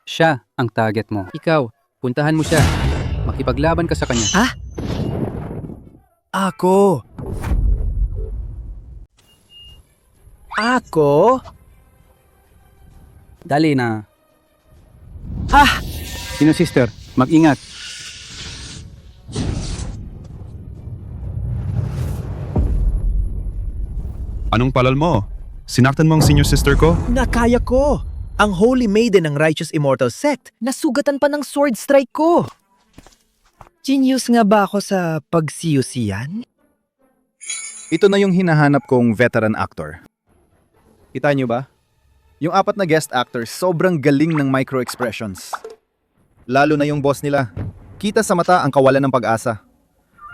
Siya ang target mo. Ikaw, puntahan mo siya. Makipaglaban ka sa kanya. Ha? Ako? Dali na. Ah! Sino sister? Mag-ingat. Anong palal mo? Sinaktan mo ang senior sister ko? Nakaya ko! Ang Holy Maiden ng Righteous Immortal Sect, nasugatan pa ng sword strike ko! Genius nga ba ako sa pagsiyusiyan? Ito na yung hinahanap kong veteran actor. Kita nyo ba? Yung 4 na guest actors, sobrang galing ng micro-expressions. Lalo na yung boss nila. Kita sa mata ang kawalan ng pag-asa.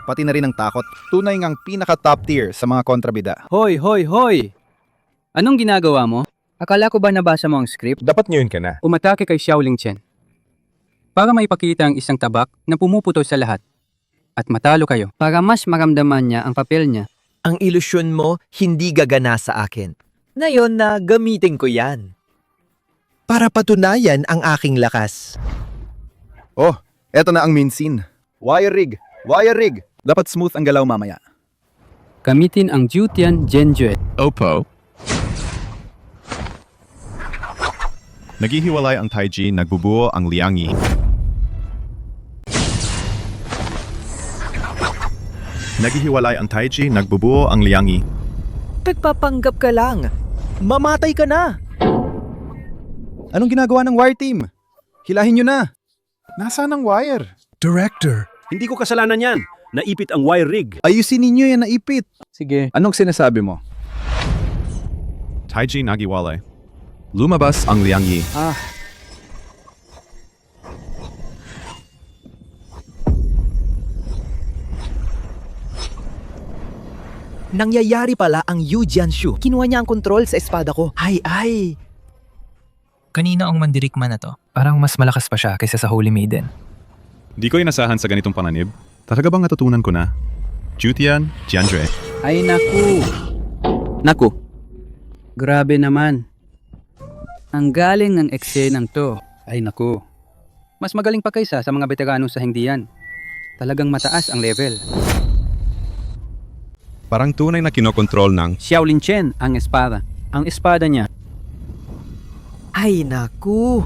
Pati na rin ang takot. Tunay ngang pinaka-top tier sa mga kontrabida. Hoy! Anong ginagawa mo? Akala ko ba nabasa mo ang script? Dapat ngayon ka na. Umatake kay Xiaoling Chen. Para maipakita ang isang tabak na pumuputol sa lahat. At matalo kayo. Para mas maramdaman niya ang papel niya. Ang ilusyon mo hindi gagana sa akin. Ngayon na gamitin ko yan. Para patunayan ang aking lakas. Oh, eto na ang main scene. Wire rig! Dapat smooth ang galaw mamaya. Gamitin ang Jutian Genjue. Opo. Naghihiwalay ang Taiji, nagbubuo ang Liangyi. Naghihiwalay ang Taiji, nagbubuo ang Liangyi. Nagpapanggap ka lang. Mamatay ka na. Anong ginagawa ng wire team? Hilahin nyo na. Nasaan ang wire? Director. Hindi ko kasalanan yan. Naipit ang wire rig. Ayusin ninyo yan, naipit. Sige. Anong sinasabi mo? Taiji nagiwalay. Lumabas ang Liangyi. Nangyayari pala ang Yu Jianshu. Kinuha niya ang kontrol sa espada ko. Ay! Kanina ang mandirikma na to. Parang mas malakas pa siya kaysa sa Holy Maiden. Di ko inasahan sa ganitong pananib. Talaga bang natutunan ko na? Jutian, Jiandre. Ay naku. Naku. Grabe naman. Ang galing ng eksenang to. Ay naku. Mas magaling pa kaysa sa mga veterano sa Hengdian. Talagang mataas ang level. Parang tunay na kinokontrol ng Xiaolin Chen ang espada. Ang espada niya. Ay naku.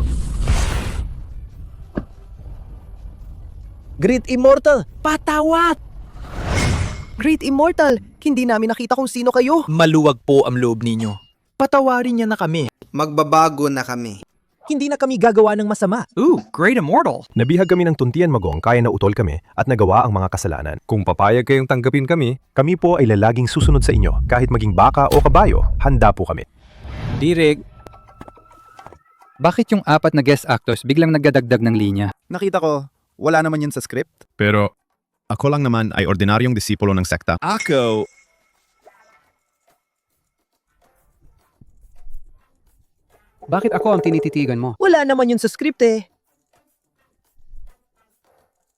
Great Immortal, patawat! Great Immortal, hindi namin nakita kung sino kayo. Maluwag po ang loob ninyo. Patawarin niya na kami. Magbabago na kami. Hindi na kami gagawa ng masama. Great Immortal. Nabihag kami ng Tuntian Magong kaya na utol kami at nagawa ang mga kasalanan. Kung papayag kayong tanggapin kami, kami po ay lalaging susunod sa inyo. Kahit maging baka o kabayo, handa po kami. Direk. Bakit yung 4 na guest actors biglang nagdadagdag ng linya? Nakita ko, wala naman yun sa script. Pero ako lang naman ay ordinaryong disipulo ng sekta. Ako! Bakit ako ang tinititigan mo? Wala naman yun sa script eh.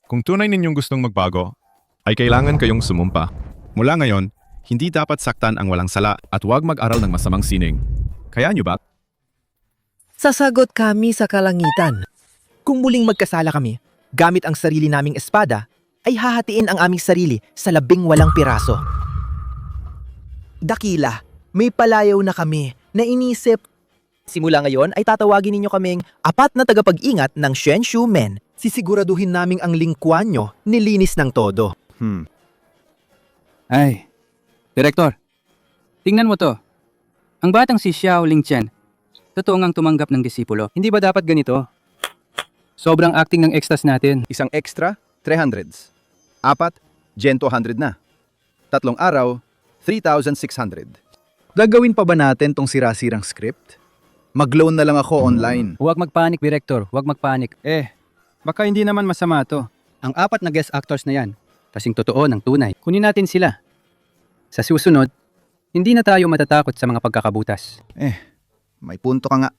Kung tunay ninyong gustong magbago, ay kailangan kayong sumumpa. Mula ngayon, hindi dapat saktan ang walang sala at huwag mag-aral ng masamang sining. Kaya nyo ba? Sasagot kami sa kalangitan. Kung muling magkasala kami, gamit ang sarili naming espada, ay hahatiin ang aming sarili sa 11 piraso. Dakila, may palayaw na kami na inisip. Simula ngayon ay tatawagin ninyo kaming 4 na tagapag-ingat ng Shenshu Men. Sisiguraduhin naming ang lingkuan nyo nilinis ng todo. Ay, Direktor, tingnan mo to. Ang batang si Xiaolin Chen, totoo ngang tumanggap ng disipulo. Hindi ba dapat ganito? Sobrang acting ng extras natin. Isang extra, 300s. 4, Gen 200 na. 3 araw, 3,600. Gagawin pa ba natin tong sira-sirang script? Mag-loan na lang ako online. Huwag magpanik, Director. Huwag magpanik. Baka hindi naman masama to. Ang 4 na guest actors na yan, kasing totoo ng tunay. Kunin natin sila. Sa susunod, hindi na tayo matatakot sa mga pagkakabutas. May punto ka nga.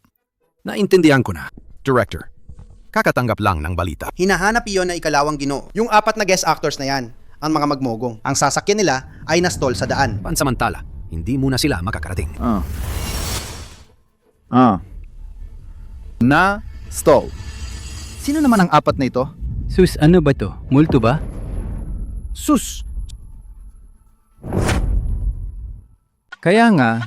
Naintindihan ko na. Director, kakatanggap lang ng balita. Hinahanap iyon na ikalawang Ginoo. Yung 4 na guest actors na yan, ang mga magmogong. Ang sasakyan nila ay nastol sa daan. Pansamantala, hindi muna sila makakarating. Stall. Sino naman ang 4 na ito? Sus, ano ba to? Multo ba? Sus! Kaya nga,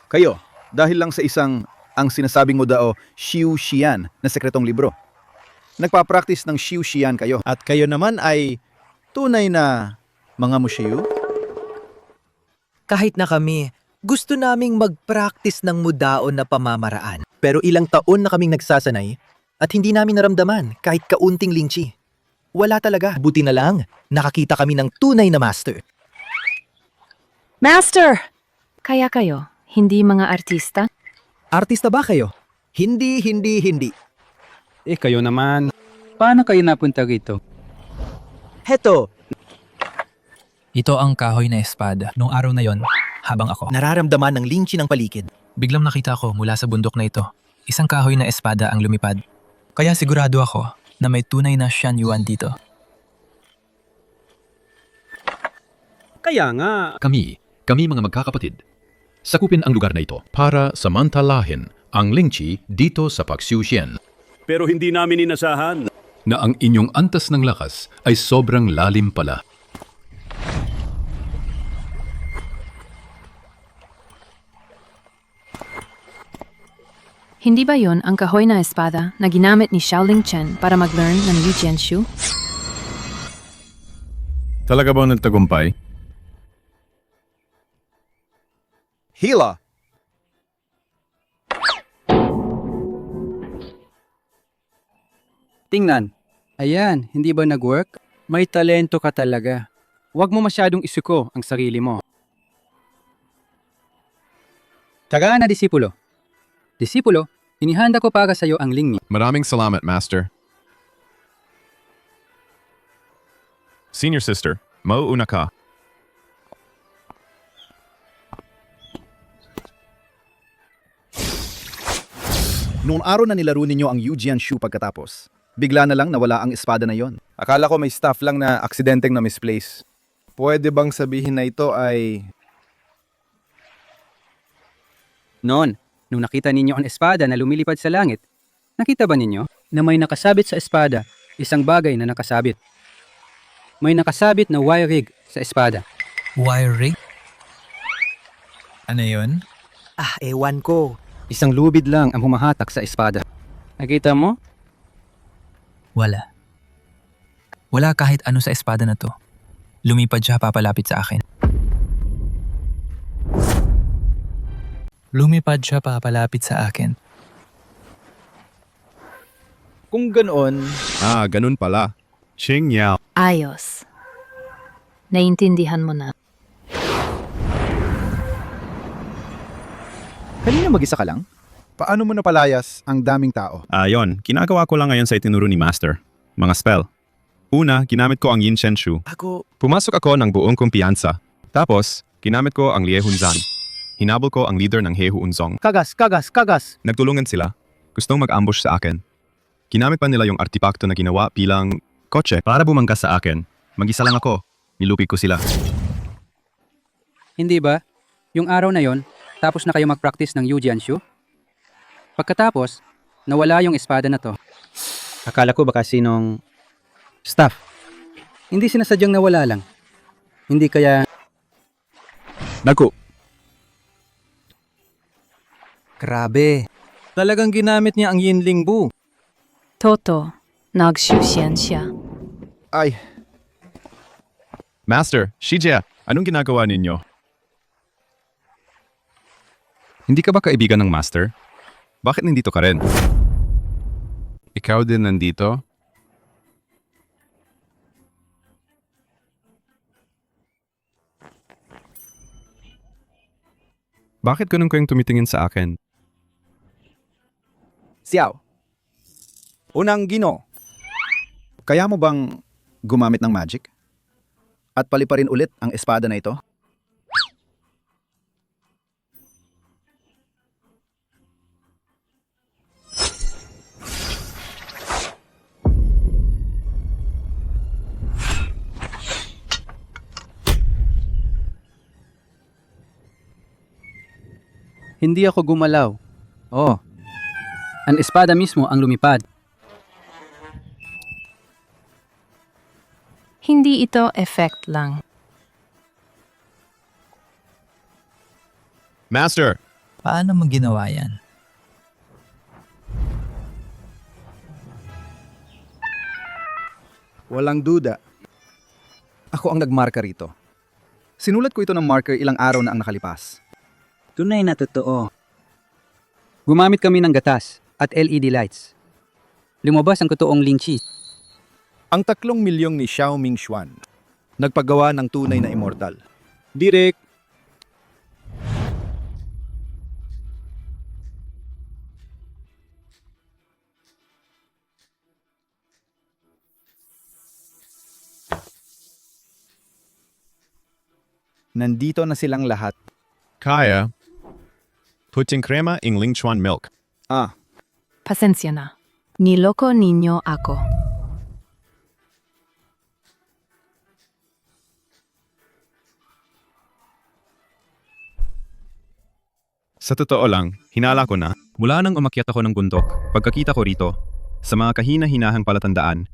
Kayo, dahil lang sa isang ang sinasabing mo daw Xiu Xian na sekretong libro. Nagpa-practice ng Xiu Xian kayo. At kayo naman ay tunay na mga mushiyu? Kahit na kami, gusto naming mag-practice ng mudaon na pamamaraan. Pero ilang taon na kaming nagsasanay at hindi namin naramdaman kahit kaunting lingchi. Wala talaga. Buti na lang, nakakita kami ng tunay na master. Master! Kaya kayo, hindi mga artista? Artista ba kayo? Hindi. kayo naman. Paano kayo napunta rito? Heto, Ito ang kahoy na espada. Noong araw na yon, habang ako. nararamdaman ng lingchi ng paligid. Biglang nakita ko mula sa bundok na ito. Isang kahoy na espada ang lumipad. Kaya sigurado ako na may tunay na Shan Yuan dito. Kaya nga, Kami mga magkakapatid. Sakupin ang lugar na ito para samantalahin ang lingchi dito sa Paksiusien pero hindi namin inasahan. na ang inyong antas ng lakas ay sobrang lalim pala. Hindi ba yon ang kahoy na espada na ginamit ni Xiaolin Chen para mag-learn ng Yu Jianshu? Talaga bang nagtagumpay? Hila! Tingnan. Ayan, hindi ba nag-work? May talento ka talaga. Huwag mo masyadong isuko ang sarili mo. Tagaan na disipulo. Disipulo, inihanda ko para sa iyo ang lingni. Maraming salamat, Master. Senior Sister, mauuna ka. Noong araw na nilaro ninyo ang Yujian Shu pagkatapos, bigla na lang nawala ang espada na yon. Akala ko may staff lang na aksidenteng na misplace. Pwede bang sabihin na ito ay... Noon, nung nakita ninyo ang espada na lumilipad sa langit, nakita ba ninyo na may nakasabit sa espada, isang bagay na nakasabit? May nakasabit na wire rig sa espada. Wire rig? Ano yun? Ewan ko. Isang lubid lang ang humahatak sa espada. Nakita mo? Wala. Wala kahit ano sa espada na to. Lumipad siya papalapit sa akin. Lumipad siya papalapit sa akin. Kung ganoon... ganun pala. Ching Yao. Ayos. Naintindihan mo na. Kanina mag-isa ka lang? Paano mo napalayas ang daming tao? Yon. Ginagawa ko lang ngayon sa itinuro ni Master. Mga spell. Una, ginamit ko ang Yin Shen Shu. Pumasok ako ng buong kumpiyansa. Tapos, ginamit ko ang Lie Hunzan. Hinabol ko ang leader ng He Hunzong. Kagas! Nagtulungan sila. Gustong mag-ambush sa akin. Ginamit pa nila yung artipakto na ginawa bilang kotse para bumanggas sa akin. Mag-isa lang ako. Nilupig ko sila. Hindi ba? Yung araw na yon, tapos na kayo mag-practice ng Yujian Shu? Pagkatapos, nawala yung espada na to. Akala ko baka sinong staff. Hindi sinasadyang nawala lang. Hindi kaya... Naku. Grabe. Talagang ginamit niya ang Yinling Bu. Toto, nag-Shushen siya. Ay. Master, Shijia, anong ginagawa ninyo? Hindi ka ba kaibigan ng Master? Bakit nandito ka rin? Ikaw din nandito? Bakit ganun kayong tumitingin sa akin? Xiao. Unang Ginoo. Kaya mo bang gumamit ng magic? At paliparin ulit ang espada na ito? Hindi ako gumalaw. Oh. Ang espada mismo ang lumipad. Hindi ito effect lang. Master! Paano mo ginawa yan? Walang duda. Ako ang nagmarka rito. Sinulat ko ito ng marker ilang araw na ang nakalipas. Tunay na totoo. Gumamit kami ng gatas at LED lights. Lumabas ang totoong Lingqi. Ang 3 milyong ni Xiao Mingxuan, nagpagawa ng tunay na immortal. Direk. Nandito na silang lahat. Kaya, putting crema in Lingchuan milk. Pasensya na. Niloko ninyo ako. Sa totoo lang, hinala ko na. Mula nang umakyat ako ng bundok, pagkakita ko rito, sa mga kahina-hinahang palatandaan,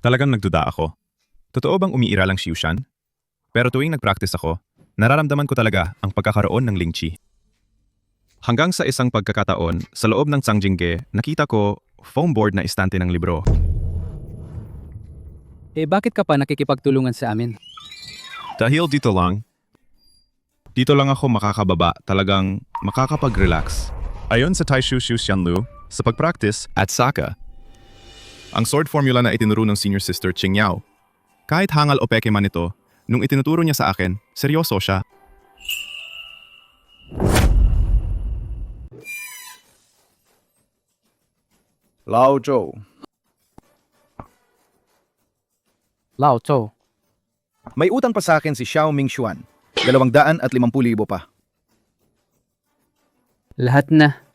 talagang nagduda ako. Totoo bang umiira lang Xiushan? Pero tuwing nag-practice ako, nararamdaman ko talaga ang pagkakaroon ng Lingqi. Hanggang sa isang pagkakataon, sa loob ng Changjingge, nakita ko foam board na istante ng libro. Bakit ka pa nakikipagtulungan sa amin? Dahil dito lang ako makakababa, talagang makakapag-relax. Ayon sa Taishu Shu Xianlu, sa pag-practice at Saka, ang sword formula na itinuro ng senior sister Qingyao. Kahit hangal o peke man ito, nung itinuturo niya sa akin, seryoso siya. Lao Zhou. Lao Zhou. May utang pa sa akin si Xiao Mingxuan. 250,000 pa. Lahat na.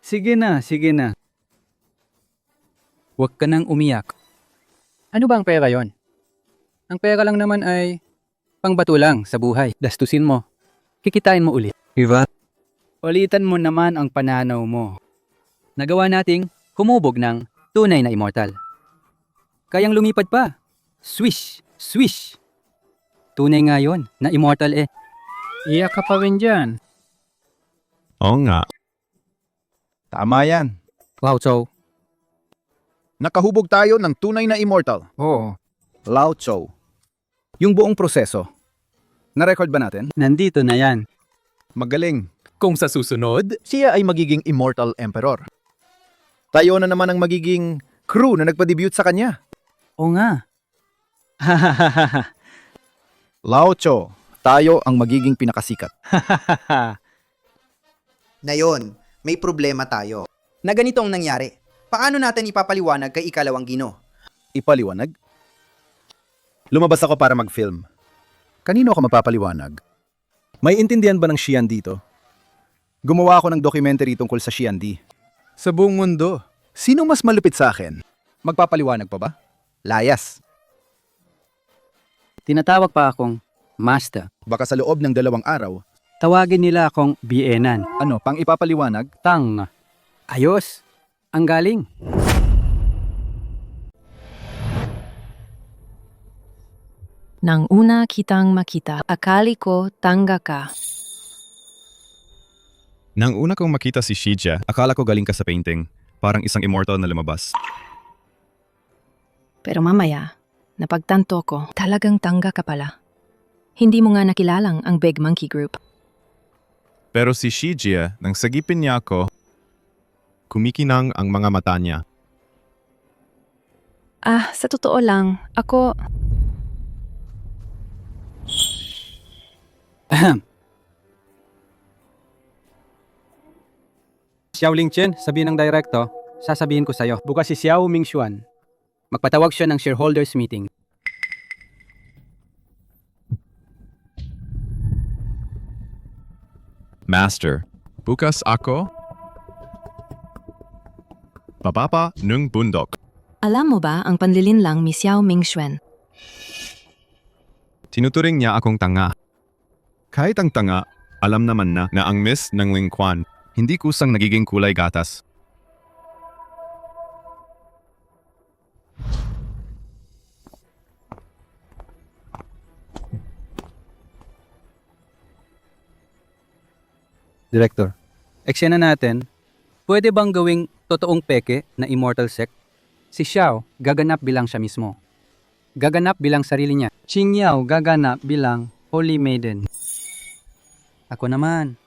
Sige na, sige na. Huwag ka nang umiyak. Ano ba ang pera yon? Ang pera lang naman ay pangbato lang sa buhay. Dastusin mo. Kikitain mo ulit. Diba? Ulitan mo naman ang pananaw mo. Nagawa nating humubog ng tunay na immortal. Kayang lumipad pa. Swish! Swish! Tunay nga yun, na immortal eh. Iyak ka pa rin dyan. Oo nga. Tama yan. Lao Tzu. Nakahubog tayo ng tunay na immortal. Oo. Lao Tzu. Yung buong proseso. Na-record ba natin? Nandito na yan. Magaling. Kung sa susunod, Siya ay magiging immortal emperor. Tayo na naman ang magiging crew na nagpa-debut sa kanya. Oo nga. Lao Tzu, tayo ang magiging pinakasikat. Ngayon, may problema tayo. Na ganito ang nangyari. Paano natin ipapaliwanag kay ikalawang Gino? Ipaliwanag? Lumabas ako para mag-film. Kanino ako mapapaliwanag? May intindihan ba ng Xian dito? Gumawa ako ng documentary tungkol sa Xian Di. Sa buong mundo, sino mas malupit sa akin? Magpapaliwanag pa ba? Layas. Tinatawag pa akong Master. Baka sa loob ng 2 araw. Tawagin nila akong Bienan. Ano, pang ipapaliwanag? Tang. Ayos. Ang galing. Nang una kitang makita, akali ko tanga ka. Nang una kong makita si Shijia, akala ko galing ka sa painting. Parang isang immortal na lumabas. Pero mamaya, napagtanto ko, talagang tanga ka pala. Hindi mo nga nakilalang ang Big Monkey Group. Pero si Shijia, nang sagipin niya ako, kumikinang ang mga mata niya. Sa totoo lang, ako... Xiao Lingchen, sabihin ng director, sasabihin ko sa'yo. Bukas si Xiao Mingxuan. Magpatawag siya ng shareholders meeting. Master, bukas ako bababa ng bundok. Alam mo ba ang panlilinlang ni Xiao Mingxuan? Tinuturing niya akong tanga. Kahit ang tanga, alam naman na ang miss ng lingkwan, hindi kusang nagiging kulay gatas. Director, eksena natin, pwede bang gawing totoong peke na immortal sect? Si Xiao, gaganap bilang siya mismo. Gaganap bilang sarili niya. Qingyao gaganap bilang Holy Maiden. Ako naman.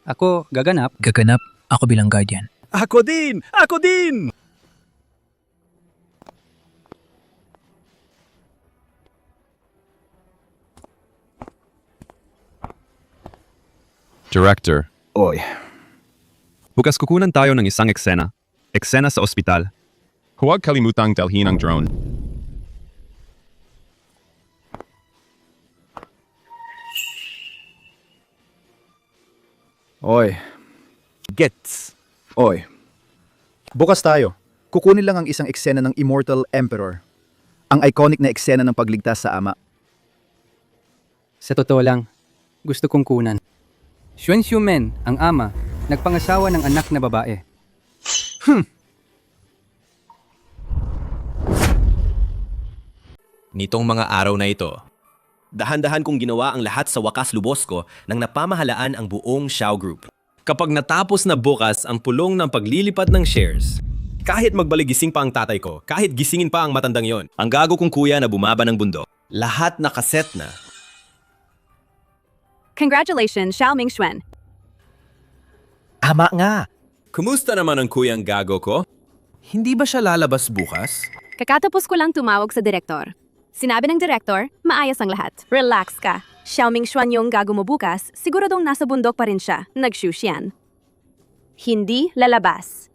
Ako gaganap. Gaganap ako bilang guardian. Ako din! Ako din! Director, Oy. bukas kukunan tayo ng isang eksena. Eksena sa ospital. Huwag kalimutang dalhin ang drone. Oy. Gets. Oy. Bukas tayo. Kukunin lang ang isang eksena ng Immortal Emperor. Ang iconic na eksena ng pagligtas sa ama. Sa totoo lang, gusto kong kunan. Xuan Xiumen, ang ama, nagpangasawa ng anak na babae. Nitong mga araw na ito, dahan-dahan kong ginawa ang lahat sa wakas lubos ko nang napamahalaan ang buong Xiao Group. Kapag natapos na bukas ang pulong ng paglilipat ng shares, kahit magbaligising pa ang tatay ko, kahit gisingin pa ang matandang yon, ang gago kong kuya na bumaba ng bundok, lahat nakaset na. Congratulations, Xiao Mingxuan. Ama nga. Kumusta naman ang kuyang gago ko? Hindi ba siya lalabas bukas? Kakatapos ko lang tumawag sa direktor. Sinabi ng direktor, maayos ang lahat. Relax ka. Xiao Mingxuan yung gago mo bukas, siguradong nasa bundok pa rin siya. Nag-shushian. Hindi lalabas.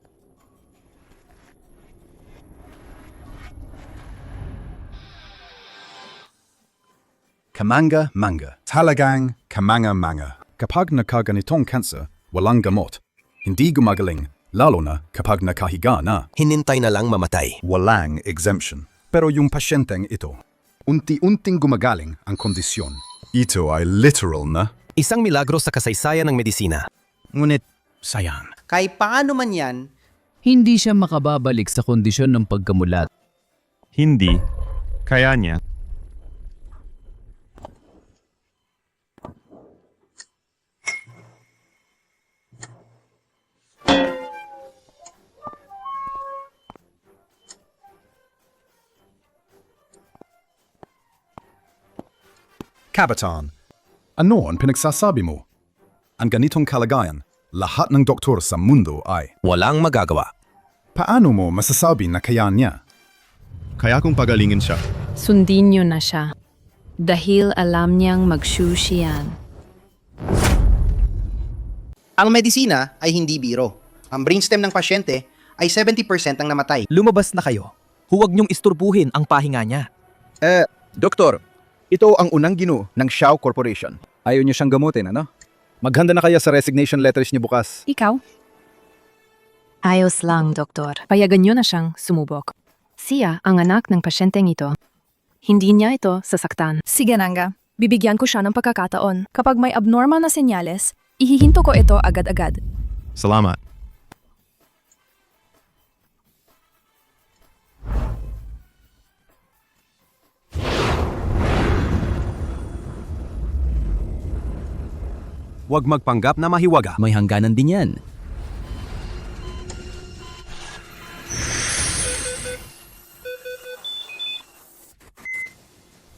Kamanga-manga. Talagang kamanga-manga. Kapag nakaganitong cancer, walang gamot. Hindi gumagaling, Lalo na kapag nakahiga na. Hinintay na lang mamatay. Walang exemption. Pero yung pasyenteng ito, unti-unting gumagaling ang kondisyon. Ito ay literal na. Isang milagro sa kasaysayan ng medisina. Ngunit, sayang. Kahit paano man yan, Hindi siya makababalik sa kondisyon ng pagkamulat. Hindi. Kaya niya. Kapitan, ano ang pinagsasabi mo? Ang ganitong kalagayan, lahat ng doktor sa mundo ay walang magagawa. Paano mo masasabi na kaya niya? Kaya kung pagalingin siya. Sundin niyo na siya. Dahil alam niyang magsushiyan. ang medisina ay hindi biro. Ang brainstem ng pasyente ay 70% ang namatay. Lumabas na kayo. Huwag niyong isturbuhin ang pahinga niya. Doktor, ito ang unang ginoo ng Xiao Corporation. Ayaw niyo siyang gamutin, ano? Maghanda na kaya sa resignation letters niyo bukas. Ikaw? Ayos lang, doktor. Payagan niyo na siyang sumubok. Siya ang anak ng pasyenteng ito. Hindi niya ito sasaktan. Sige, Nanga. Bibigyan ko siya ng pagkakataon. Kapag may abnormal na senyales, ihihinto ko ito agad-agad. Salamat. Huwag magpanggap na mahiwaga. May hangganan din yan.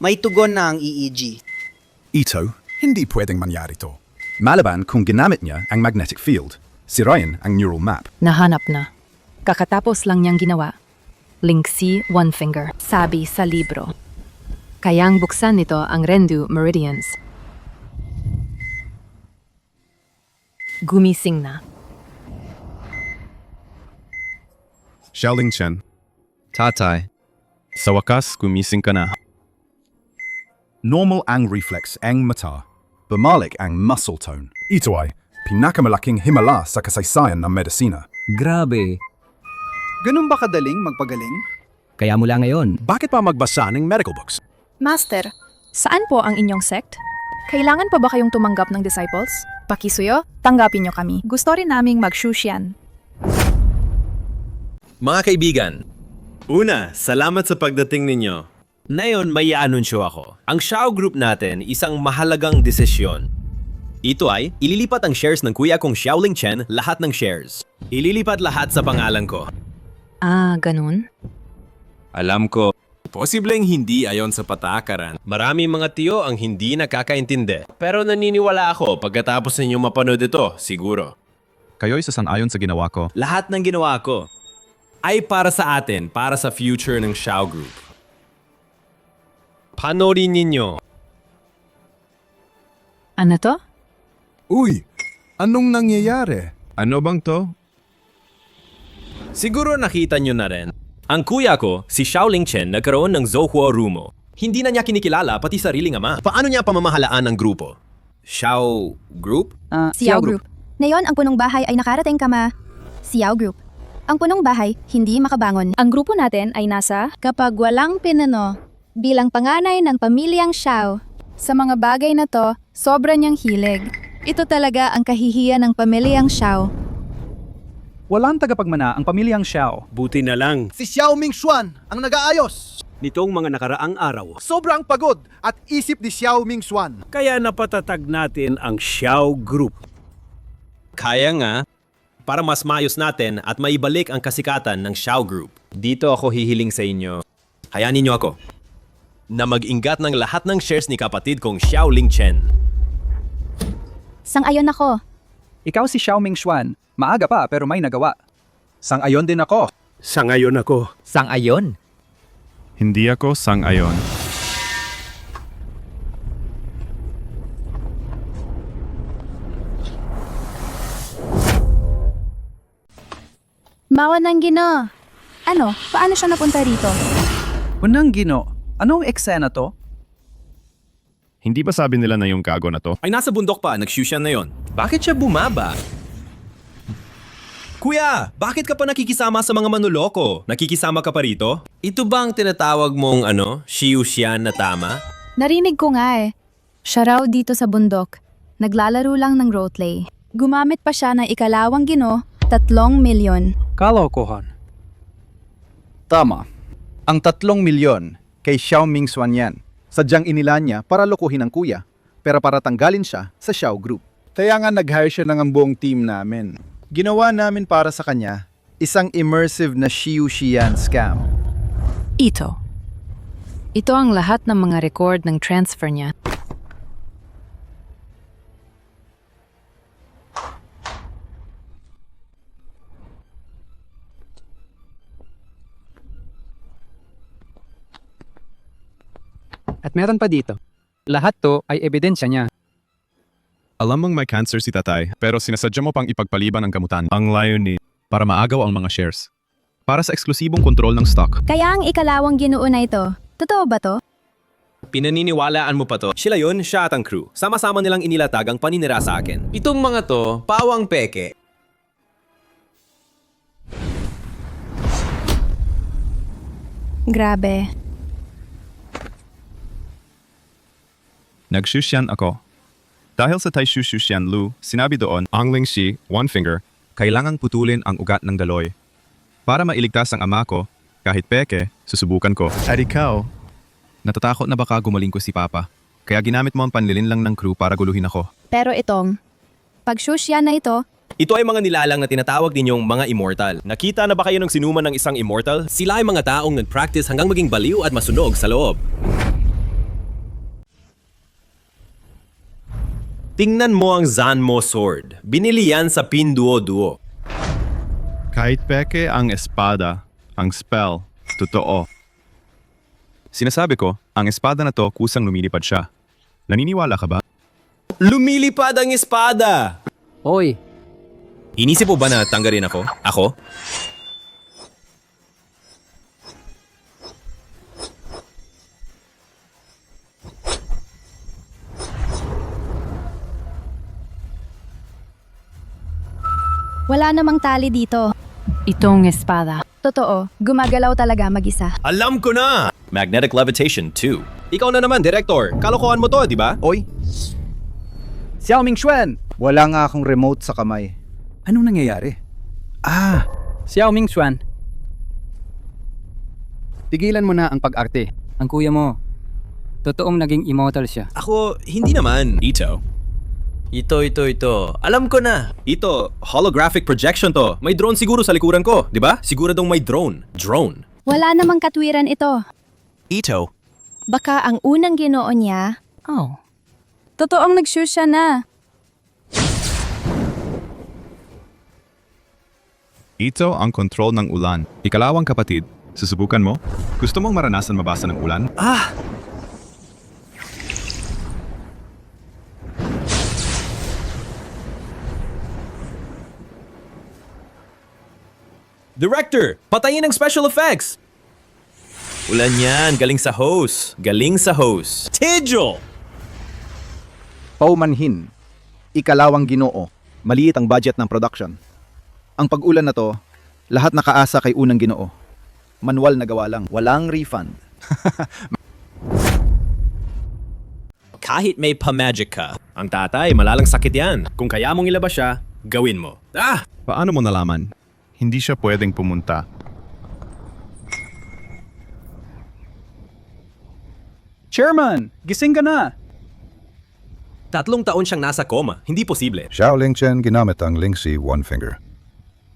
May tugon na ang EEG. Ito, hindi pwedeng mangyari to. Malaban kung ginamit niya ang magnetic field. Sirayan ang neural map. Nahanap na. Kakatapos lang niyang ginawa. Link C, one finger. Sabi sa libro. Kayang buksan nito ang Rendu Meridians. Gumising na. Xiaoling Chen, Tatay. sa wakas gumising ka na. Normal ang reflex ang mata. Bumalik ang muscle tone. Ito ay pinakamalaking himala sa kasaysayan ng medisina. Grabe. Ganun ba kadaling magpagaling? Kaya mula ngayon, Bakit pa magbasa ng medical books? Master, saan po ang inyong sect? Kailangan pa ba kayong tumanggap ng disciples? Pakisuyo, tanggapin nyo kami. Gusto rin naming mag-shusyan. Mga kaibigan, una, salamat sa pagdating ninyo. Ngayon, may i-anunsyo ako. Ang Xiao Group natin, isang mahalagang desisyon. Ito ay, ililipat ang shares ng kuya kong Xiaoling Chen, lahat ng shares. Ililipat lahat sa pangalan ko. Ah, ganun? Alam ko, posibleng hindi ayon sa patakaran. Maraming mga tiyo ang hindi nakakaintindi. Pero naniniwala ako pagkatapos ninyo mapanood ito, siguro. Kayo'y sasang-ayon sa ginawa ko. Lahat ng ginawa ko ay para sa atin, para sa future ng Xiao Group. Panoorin ninyo. Ano to? Uy, anong nangyayari? Ano bang to? Siguro nakita nyo na rin. Ang kuya ko, si Xiaoling Chen, nagkaroon ng Zhouhuo Rumo. Hindi na niya kinikilala pati sariling ama. Paano niya pamamahalaan ang grupo? Xiao Group? Xiao Group. Ngayon, ang punong bahay ay nakarating kama. Xiao Group. Ang punong bahay, hindi makabangon. Ang grupo natin ay nasa kapag walang pinano bilang panganay ng pamilyang Xiao. Sa mga bagay na to, sobra niyang hilig. Ito talaga ang kahihiyan ng pamilyang Xiao. Walang tagapagmana ang pamilyang Xiao. Buti na lang, Si Xiao Mingxuan ang nag-aayos. nitong mga nakaraang araw. Sobrang pagod at isip ni Xiao Mingxuan. Kaya napatatag natin ang Xiao Group. Kaya nga, para mas maayos natin at maibalik ang kasikatan ng Xiao Group. Dito ako hihiling sa inyo. Hayaan ninyo ako na mag-ingat ng lahat ng shares ni kapatid kong Xiaoling Chen. Sang-ayon ako. Ikaw si Xiao Mingxuan. Maaga pa pero may nagawa. Sang-ayon din ako. Sang-ayon ako. Sang-ayon. Hindi ako sang-ayon. Mawa ng Gino. Ano? Paano siya napunta rito? Unang Gino, anong eksena to? Hindi ba sabi nila na yung gago na to? Ay nasa bundok pa, nag-shushan na yon. Bakit siya bumaba? Kuya, bakit ka pa nakikisama sa mga manuloko? Nakikisama ka pa rito? Ito ba ang tinatawag mong Shiushian na tama? Narinig ko nga eh. Siya raw dito sa bundok. Naglalaro lang ng roleplay. Gumamit pa siya ng ikalawang Ginoo, 3 milyon. Kalokohan. Tama. Ang 3 milyon kay Xiaoming Xuan yan. Sadyang inilan niya para lokohin ang kuya, pero para tanggalin siya sa Xiao Group. Kaya nga nag-hire siya ng buong team namin. Ginawa namin para sa kanya isang immersive na Shiushian scam. Ito. Ito ang lahat ng mga record ng transfer niya. At meron pa dito. Lahat to ay ebidensya niya. Alam mong may cancer si tatay, pero sinasadya mo pang ipagpaliban ang gamutan. Ang layunin para maagaw ang mga shares. Para sa eksklusibong kontrol ng stock. Kaya ang ikalawang Ginoo na ito, totoo ba to? Pinaniniwalaan mo pa to. Sila yun, siya at ang crew. Sama-sama nilang inilatag ang paninira sa akin. Itong mga to, pawang peke. Grabe. Nagshusyan ako. Dahil sa Taishu Shusyan Lu, sinabi doon, ang Lingxi, one finger, kailangang putulin ang ugat ng daloy. Para mailigtas ang ama ko, kahit peke, susubukan ko. At ikaw? Natatakot na baka gumaling ko si Papa. Kaya ginamit mo ang panlilin lang ng crew para guluhin ako. Pero itong, pag-shusya na ito, Ito ay mga nilalang na tinatawag ninyong mga immortal. Nakita na ba kayo ng sinuman ng isang immortal? Sila ay mga taong nag-practice hanggang maging baliw at masunog sa loob. Tingnan mo ang Zanmo sword. Binili yan sa Pinduoduo. Kahit peke ang espada, ang spell, totoo. Sinasabi ko, ang espada na to kusang lumilipad siya. Naniniwala ka ba? Lumilipad ang espada! Oy! Inisip mo ba na tanggalin ako? Ako? wala namang tali dito. Itong espada. Totoo, gumagalaw talaga mag-isa. Alam ko na! Magnetic levitation 2. Ikaw na naman, Director. Kalokohan mo to, di ba? Oy! Xiaoming Xuan! Wala nga akong remote sa kamay. Anong nangyayari? Xiaoming Xuan. Tigilan mo na ang pag-arte. Ang kuya mo, totoong naging immortal siya. Ako, hindi naman. Ito. Alam ko na. Ito, holographic projection to. May drone siguro sa likuran ko, di ba? Siguradong may drone. Drone. Wala namang katwiran ito. Ito. Baka ang unang Ginoo niya, totoong nagshusya na. Ito ang kontrol ng ulan. Ikalawang kapatid, susubukan mo? Gusto mong maranasan mabasa ng ulan? Director, patayin ang special effects! Ulan yan, galing sa host. Tidjo! Paumanhin. Ikalawang Ginoo. Maliit ang budget ng production. Ang pag-ulan na to, lahat nakaasa kay unang Ginoo. Manual na gawa lang. Walang refund. Kahit may pa-magic ka, ang tatay, malalang sakit yan. Kung kaya mong ilabas siya, gawin mo. Paano mo nalaman? Hindi siya pwedeng pumunta. Chairman, gising ka na! 3 taon siyang nasa coma. Hindi posible. Xiao Lingchen ginamit ang Lingxi one finger.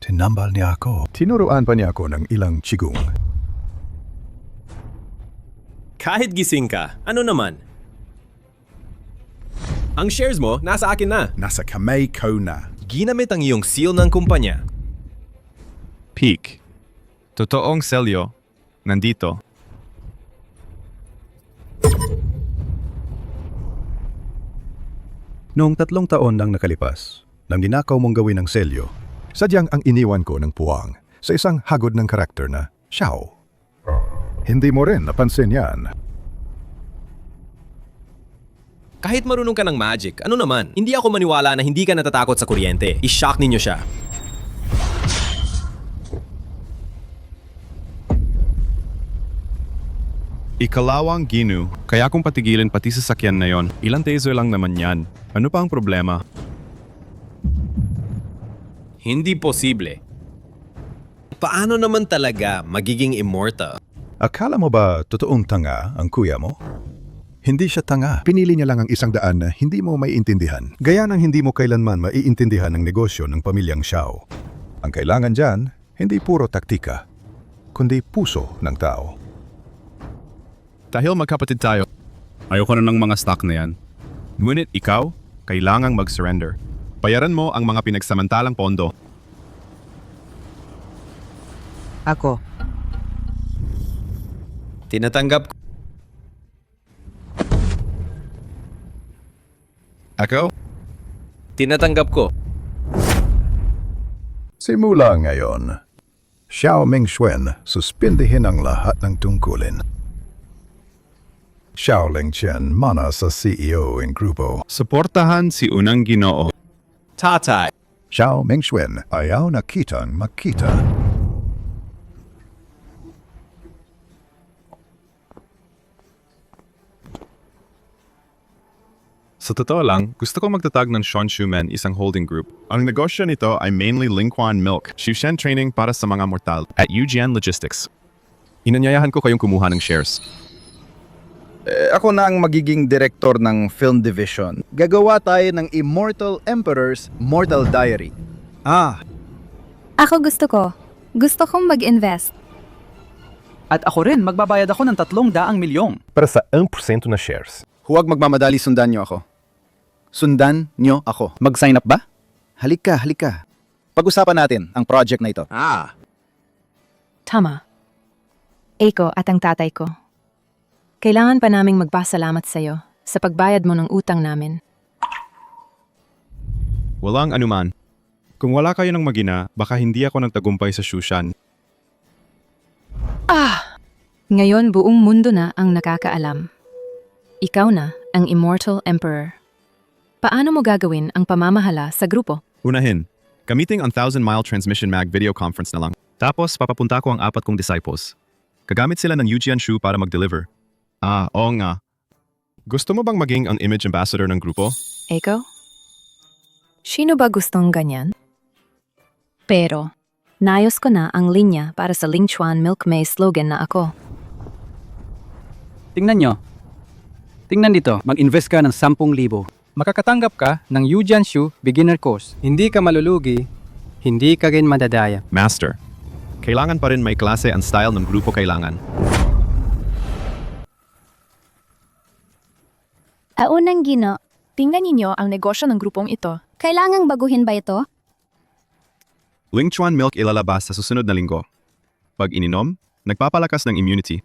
Tinambal niya ako. Tinuruan pa niya ako ng ilang chigong. Kahit gising ka, ano naman? Ang shares mo, nasa akin na. Nasa kamay ko na. Ginamit ang iyong seal ng kumpanya. Peak. Totoong selyo, nandito. Noong 3 taon nang nakalipas, nang ninakaw mong gawin ang selyo, sadyang ang iniwan ko ng puwang sa isang hagod ng karakter na Xiao. Hindi mo rin napansin yan. Kahit marunong ka ng magic, ano naman? Hindi ako maniwala na hindi ka natatakot sa kuryente. I-shock ninyo siya. Ikalawang Ginu, kaya kung patigilin pati sa sakyan na yon, ilang taser lang naman yan. Ano pa ang problema? Hindi posible. Paano naman talaga magiging immortal? Akala mo ba totoong tanga ang kuya mo? Hindi siya tanga. Pinili niya lang ang 100 na hindi mo maiintindihan. Gaya ng hindi mo kailanman maiintindihan ang negosyo ng pamilyang Xiao. Ang kailangan dyan, hindi puro taktika, kundi puso ng tao. Dahil magkapatid tayo, ayoko na ng mga stock na yan. Ngunit ikaw, kailangang mag-surrender. Bayaran mo ang mga pinagsamantalang pondo. Ako. Tinatanggap ko. Ako? Tinatanggap ko. Simula ngayon, Xiao Mingxuan, suspindihin ang lahat ng tungkulin. Xiao Lingchen, mana sa CEO ng grupo. Suportahan si Unang Ginoo. Tatay. Xiao Mingxuan, ayaw na kitang makita. Sa totoo lang, gusto ko magtatag ng Shuanshu Men, isang holding group. Ang negosyo nito ay mainly Lingquan Milk, Shushen training para sa mga mortal, at UGN Logistics. Inanyayahan ko kayong kumuha ng shares. Ako na ang magiging director ng film division. Gagawa tayo ng Immortal Emperor's Mortal Diary. Ako gusto ko. Gusto kong mag-invest. At ako rin, magbabayad ako ng 300 milyong. Para sa 1% na shares. Huwag magmamadali, sundan niyo ako. Sundan niyo ako. Mag-sign up ba? Halika. Pag-usapan natin ang project na ito. Tama. Eiko at ang tatay ko. Kailangan pa naming magpasalamat sa'yo sa pagbayad mo ng utang namin. Walang anuman. Kung wala kayo ng magina, baka hindi ako nagtagumpay sa Shushan. Ngayon buong mundo na ang nakakaalam. Ikaw na ang Immortal Emperor. Paano mo gagawin ang pamamahala sa grupo? Unahin, gamitin ang 1,000-mile transmission mag video conference na lang. Tapos, papapunta ko ang 4 kong disciples. Gagamit sila ng Yujian Shu para mag-deliver. Oo nga. Gusto mo bang maging ang image ambassador ng grupo? Eiko? Sino ba gustong ganyan? Pero, nayos ko na ang linya para sa Lingchuan Milk May slogan na ako. Tingnan nyo. Tingnan dito, mag-invest ka ng 10,000. Makakatanggap ka ng Yujian Shu beginner course. Hindi ka malulugi, hindi ka rin madadaya. Master, kailangan pa rin may klase ang style ng grupo kailangan. Unang Ginoo, Tingnan ninyo ang negosyo ng grupong ito. kailangang baguhin ba ito? Lingchuan Milk ilalabas sa susunod na linggo. Pag ininom, nagpapalakas ng immunity.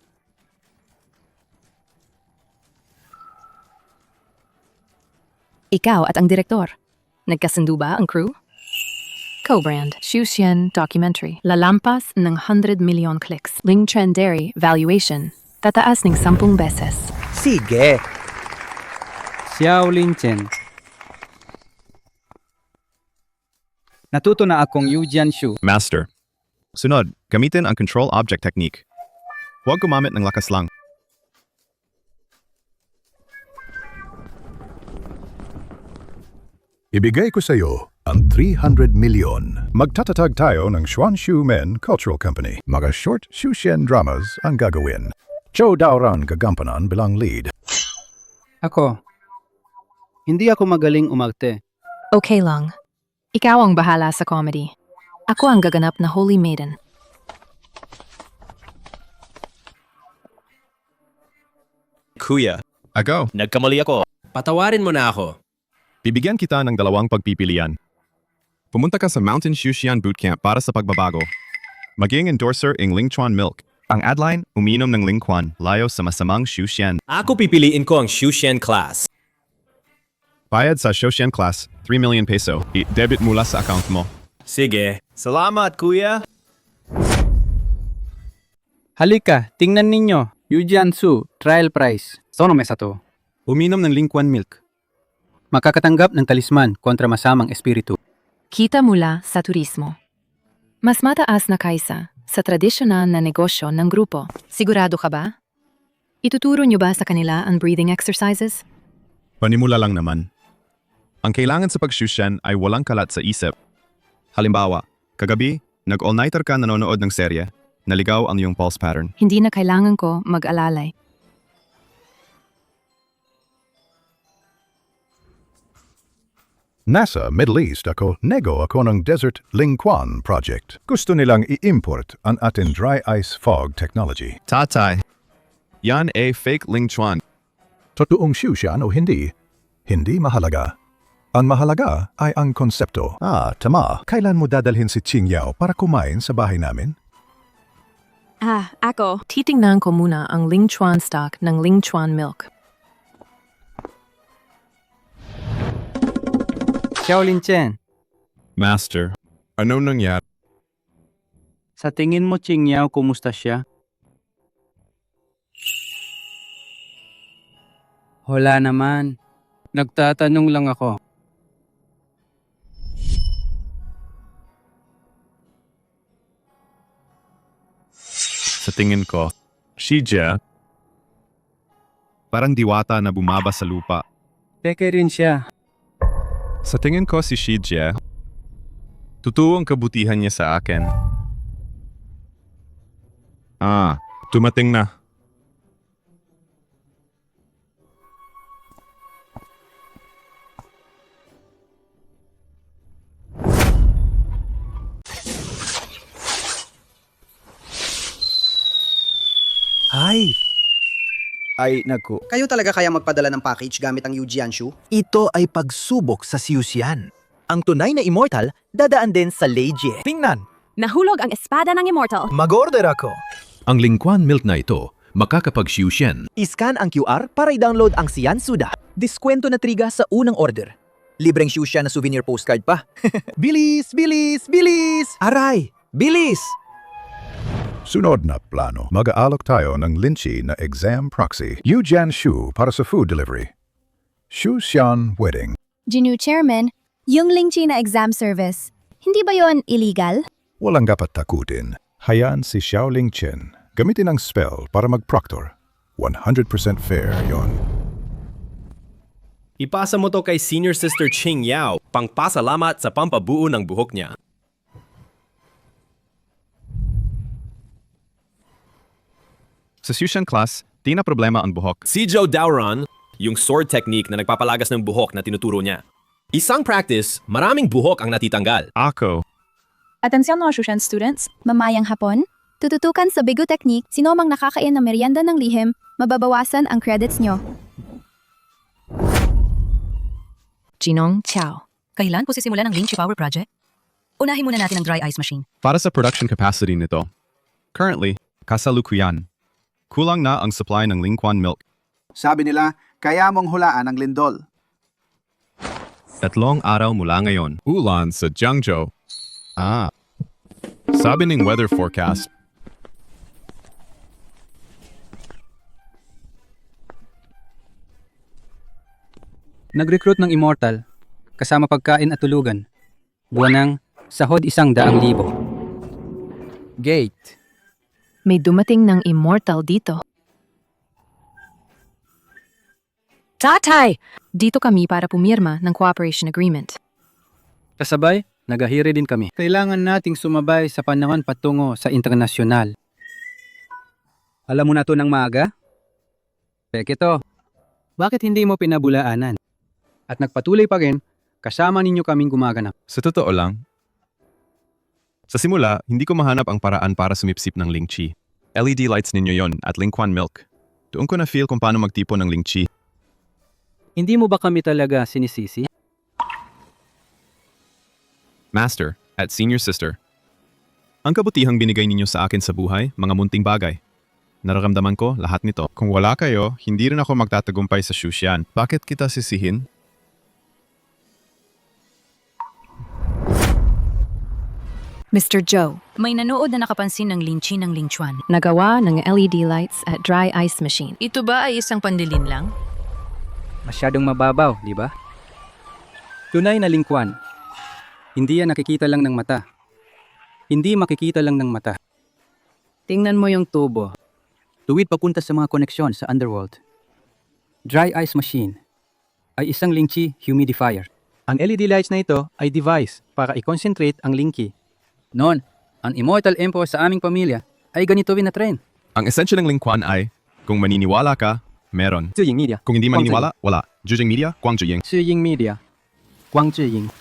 Ikaw at ang direktor. Nagkasundo ba ang crew? Co-brand, Shushen Documentary. Lalampas ng 100 million clicks. Lingchen Dairy Valuation. Tataas ng 10 beses. Sige! Xiao Lingchen. Natuto na akong Yujian Shu. Master. Sunod, gamitin ang control object technique. Huwag gumamit ng lakas lang. Ibigay ko sa iyo ang 300 milyon. Magtatatag tayo ng Shuanshu Men Cultural Company. Mga short Shushen dramas ang gagawin. Zhou Daoran gagampanan bilang lead. Ako. Hindi ako magaling umarte. Okay lang. Ikaw ang bahala sa comedy. Ako ang gaganap na Holy Maiden. Kuya, Agaw. nagkamali ako. Patawarin mo na ako. Bibigyan kita ng 2 pagpipilian. Pumunta ka sa Mountain Shushan Bootcamp para sa pagbabago. Maging endorser ng Lingchuan Milk. Ang adline, uminom ng Lingquan, layo sa masamang Shushan. Ako pipiliin ko ang Shushen class. Bayad sa Shushan class, 3 million peso. I-debit mula sa account mo. Sige. Salamat, kuya. Halika, tingnan ninyo. Yujian Shu, trial price. Sono mesa to. Uminom ng Lingquan Milk. Makakatanggap ng talisman kontra masamang espiritu. Kita mula sa turismo. Mas mataas na kaysa sa tradisyonal na negosyo ng grupo. Sigurado ka ba? Ituturo niyo ba sa kanila ang breathing exercises? Panimula lang naman. Ang kailangan sa pag-shusyan ay walang kalat sa isip. Halimbawa, kagabi, nag-all-nighter ka nanonood ng serye, naligaw ang iyong pulse pattern. Hindi na kailangan ko mag-alalay. Nasa Middle East nego ako ng Desert Lingquan Project. Gusto nilang i-import ang ating dry ice fog technology. Tatay, yan ay fake Ling Chuan. Totoong Shushan o hindi, hindi mahalaga. Ang mahalaga ay ang konsepto. Tama. Kailan mo dadalhin si Ching Yao para kumain sa bahay namin? Ako. Titingnan ko muna ang Ling Chuan stock ng Ling Chuan milk. Xiaolin Chen, Master, ano nangyari? sa tingin mo Ching Yao kumusta siya? Wala naman. Nagtatanong lang ako. Sa tingin ko, Shijia, parang diwata na bumaba sa lupa. Peke rin siya. Sa tingin ko si Shijia, totoo ang kabutihan niya sa akin. Tumating na. Ay, naku. Kayo talaga kaya magpadala ng package gamit ang Yujianshu? Ito ay pagsubok sa Siusian. Ang tunay na immortal, dadaan din sa Leijie. Tingnan, Nahulog ang espada ng Immortal. mag-order ako. Ang Lingquan milk na ito, makakapag-Xiushen. Iscan ang QR para i-download ang Sian Suda. Diskwento na triga sa unang order. Libreng Siusian na souvenir postcard pa. Bilis! Bilis! Bilis! Aray! Bilis! Sunod na plano. Mag-aalok tayo ng Linchi na exam proxy. Yujian Shu para sa food delivery. Shu Xian Wedding. Genu Chairman, yung Lingchi na exam service, hindi ba yon illegal? Walang dapat takutin. Hayaan si Xiaoling Chen. Gamitin ang spell para mag-proctor. 100% fair yon. Ipasa mo to kay Senior Sister Ching Yao, pangpasalamat sa pampabuo ng buhok niya. Sa Shushan class, di na problema ang buhok. Si Zhou Daoran, yung sword technique na nagpapalagas ng buhok na tinuturo niya. Isang practice, maraming buhok ang natitanggal. Ako, Atensyon mga Shushan students, mamayang hapon, tututukan sa Bigo Technique, sino mang nakakain ng merienda ng lihim, mababawasan ang credits nyo. Jinong Chao. Kailan po sisimulan ang Lingchi Power Project? Unahin muna natin ang dry ice machine. para sa production capacity nito. Currently, kasalukuyan. Kulang na ang supply ng Lingquan milk. Sabi nila, kaya mong hulaan ang lindol. 3 araw mula ngayon. Ulan sa Jiangzhou. Sabi ng weather forecast, Nag-recruit ng Immortal, kasama pagkain at tulugan. Buwan ng sahod 100,000. Gate. May dumating ng Immortal dito. Tatay! Dito kami para pumirma ng cooperation agreement. Kasabay, nagahiri din kami. Kailangan nating sumabay sa panahon patungo sa internasyonal. Alam mo na to ng maaga? Peke to. Bakit hindi mo pinabulaanan? At nagpatuloy pa rin, kasama ninyo kaming gumaganap. Sa totoo lang, sa simula, hindi ko mahanap ang paraan para sumipsip ng Lingchi. LED lights ninyo yon at Lingquan milk. Doon ko na feel kung paano magtipon ng Lingchi. Hindi mo ba kami talaga sinisisi? Master, at Senior Sister. Ang kabutihang binigay ninyo sa akin sa buhay, mga munting bagay. Nararamdaman ko lahat nito. Kung wala kayo, hindi rin ako magtatagumpay sa Shushan. Bakit kita sisihin? Mr. Zhou, may nanood na nakapansin ng Lingchi ng Lingchuan. Nagawa ng LED lights at dry ice machine. Ito ba ay isang pandilin lang? Masyadong mababaw, di ba? Tunay na Lingquan. Hindi yan nakikita lang ng mata. Hindi makikita lang ng mata. Tingnan mo yung tubo. Fluid papunta sa mga koneksyon sa underworld. Dry ice machine ay isang Lingqi humidifier. Ang LED lights na ito ay device para i-concentrate ang Lingqi. Noon, ang immortal emperor sa aming pamilya ay ganito rin na trend. Ang esensya ng Lingquan ay, kung maniniwala ka, meron. Zhiying Media. Kung hindi maniniwala, wala. Jujing Media, Guang Zhiying. Zhiying Media. Guang Zhiying.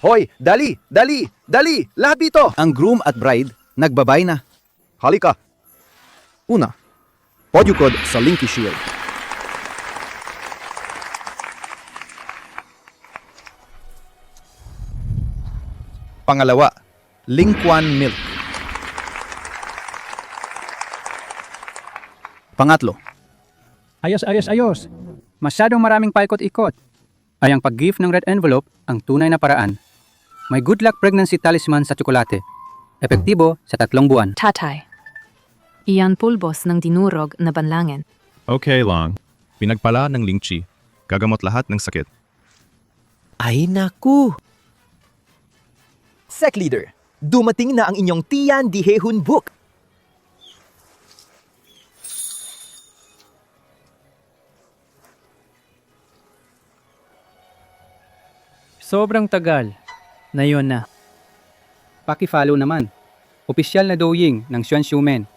Hoy, dali! Dali! Dali! Lahat dito! Ang groom at bride, nagbabay na. Halika! Una, podyukod sa Linky Shield. Pangalawa, Lingquan Milk. Pangatlo, Ayos. Masyadong maraming paikot-ikot. Ay ang pag-gift ng red envelope ang tunay na paraan. May good luck pregnancy talisman sa tsokolate. Epektibo sa 3 buwan. Tatay. Iyan pulbos ng dinurog na banlangen. Okay lang. Pinagpala ng Lingqi. Gagamot lahat ng sakit. Ay naku! Sec Leader, dumating na ang inyong Tian Dihehun book. Sobrang tagal. Na yun na. Paki-follow naman. Opisyal na Douyin ng Xuan Xiumen.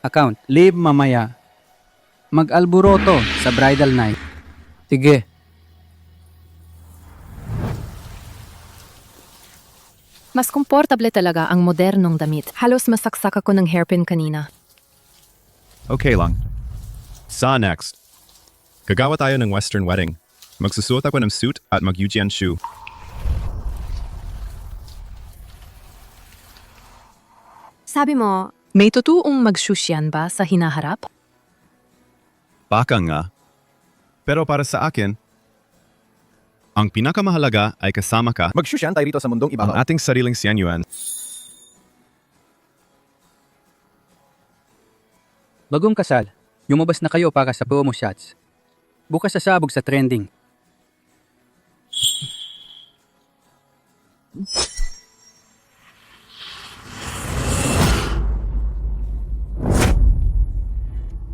Account, live mamaya. Mag-alboroto sa bridal night. Sige. Mas komportable talaga ang modernong damit. Halos masaksak ako ng hairpin kanina. Okay lang. Sa next. Gagawa tayo ng western wedding. Magsusuot ako ng suit at mag-Yujian shoe. Sabi mo, May totoong magsyusyan ba sa hinaharap? Baka nga. Pero para sa akin, ang pinakamahalaga ay kasama ka. Magsyusyan tayo rito sa mundong ibabaw. Ang ating sariling Xianyuan. Bagong kasal, lumabas na kayo para sa promo shots. Bukas sasabog sa trending.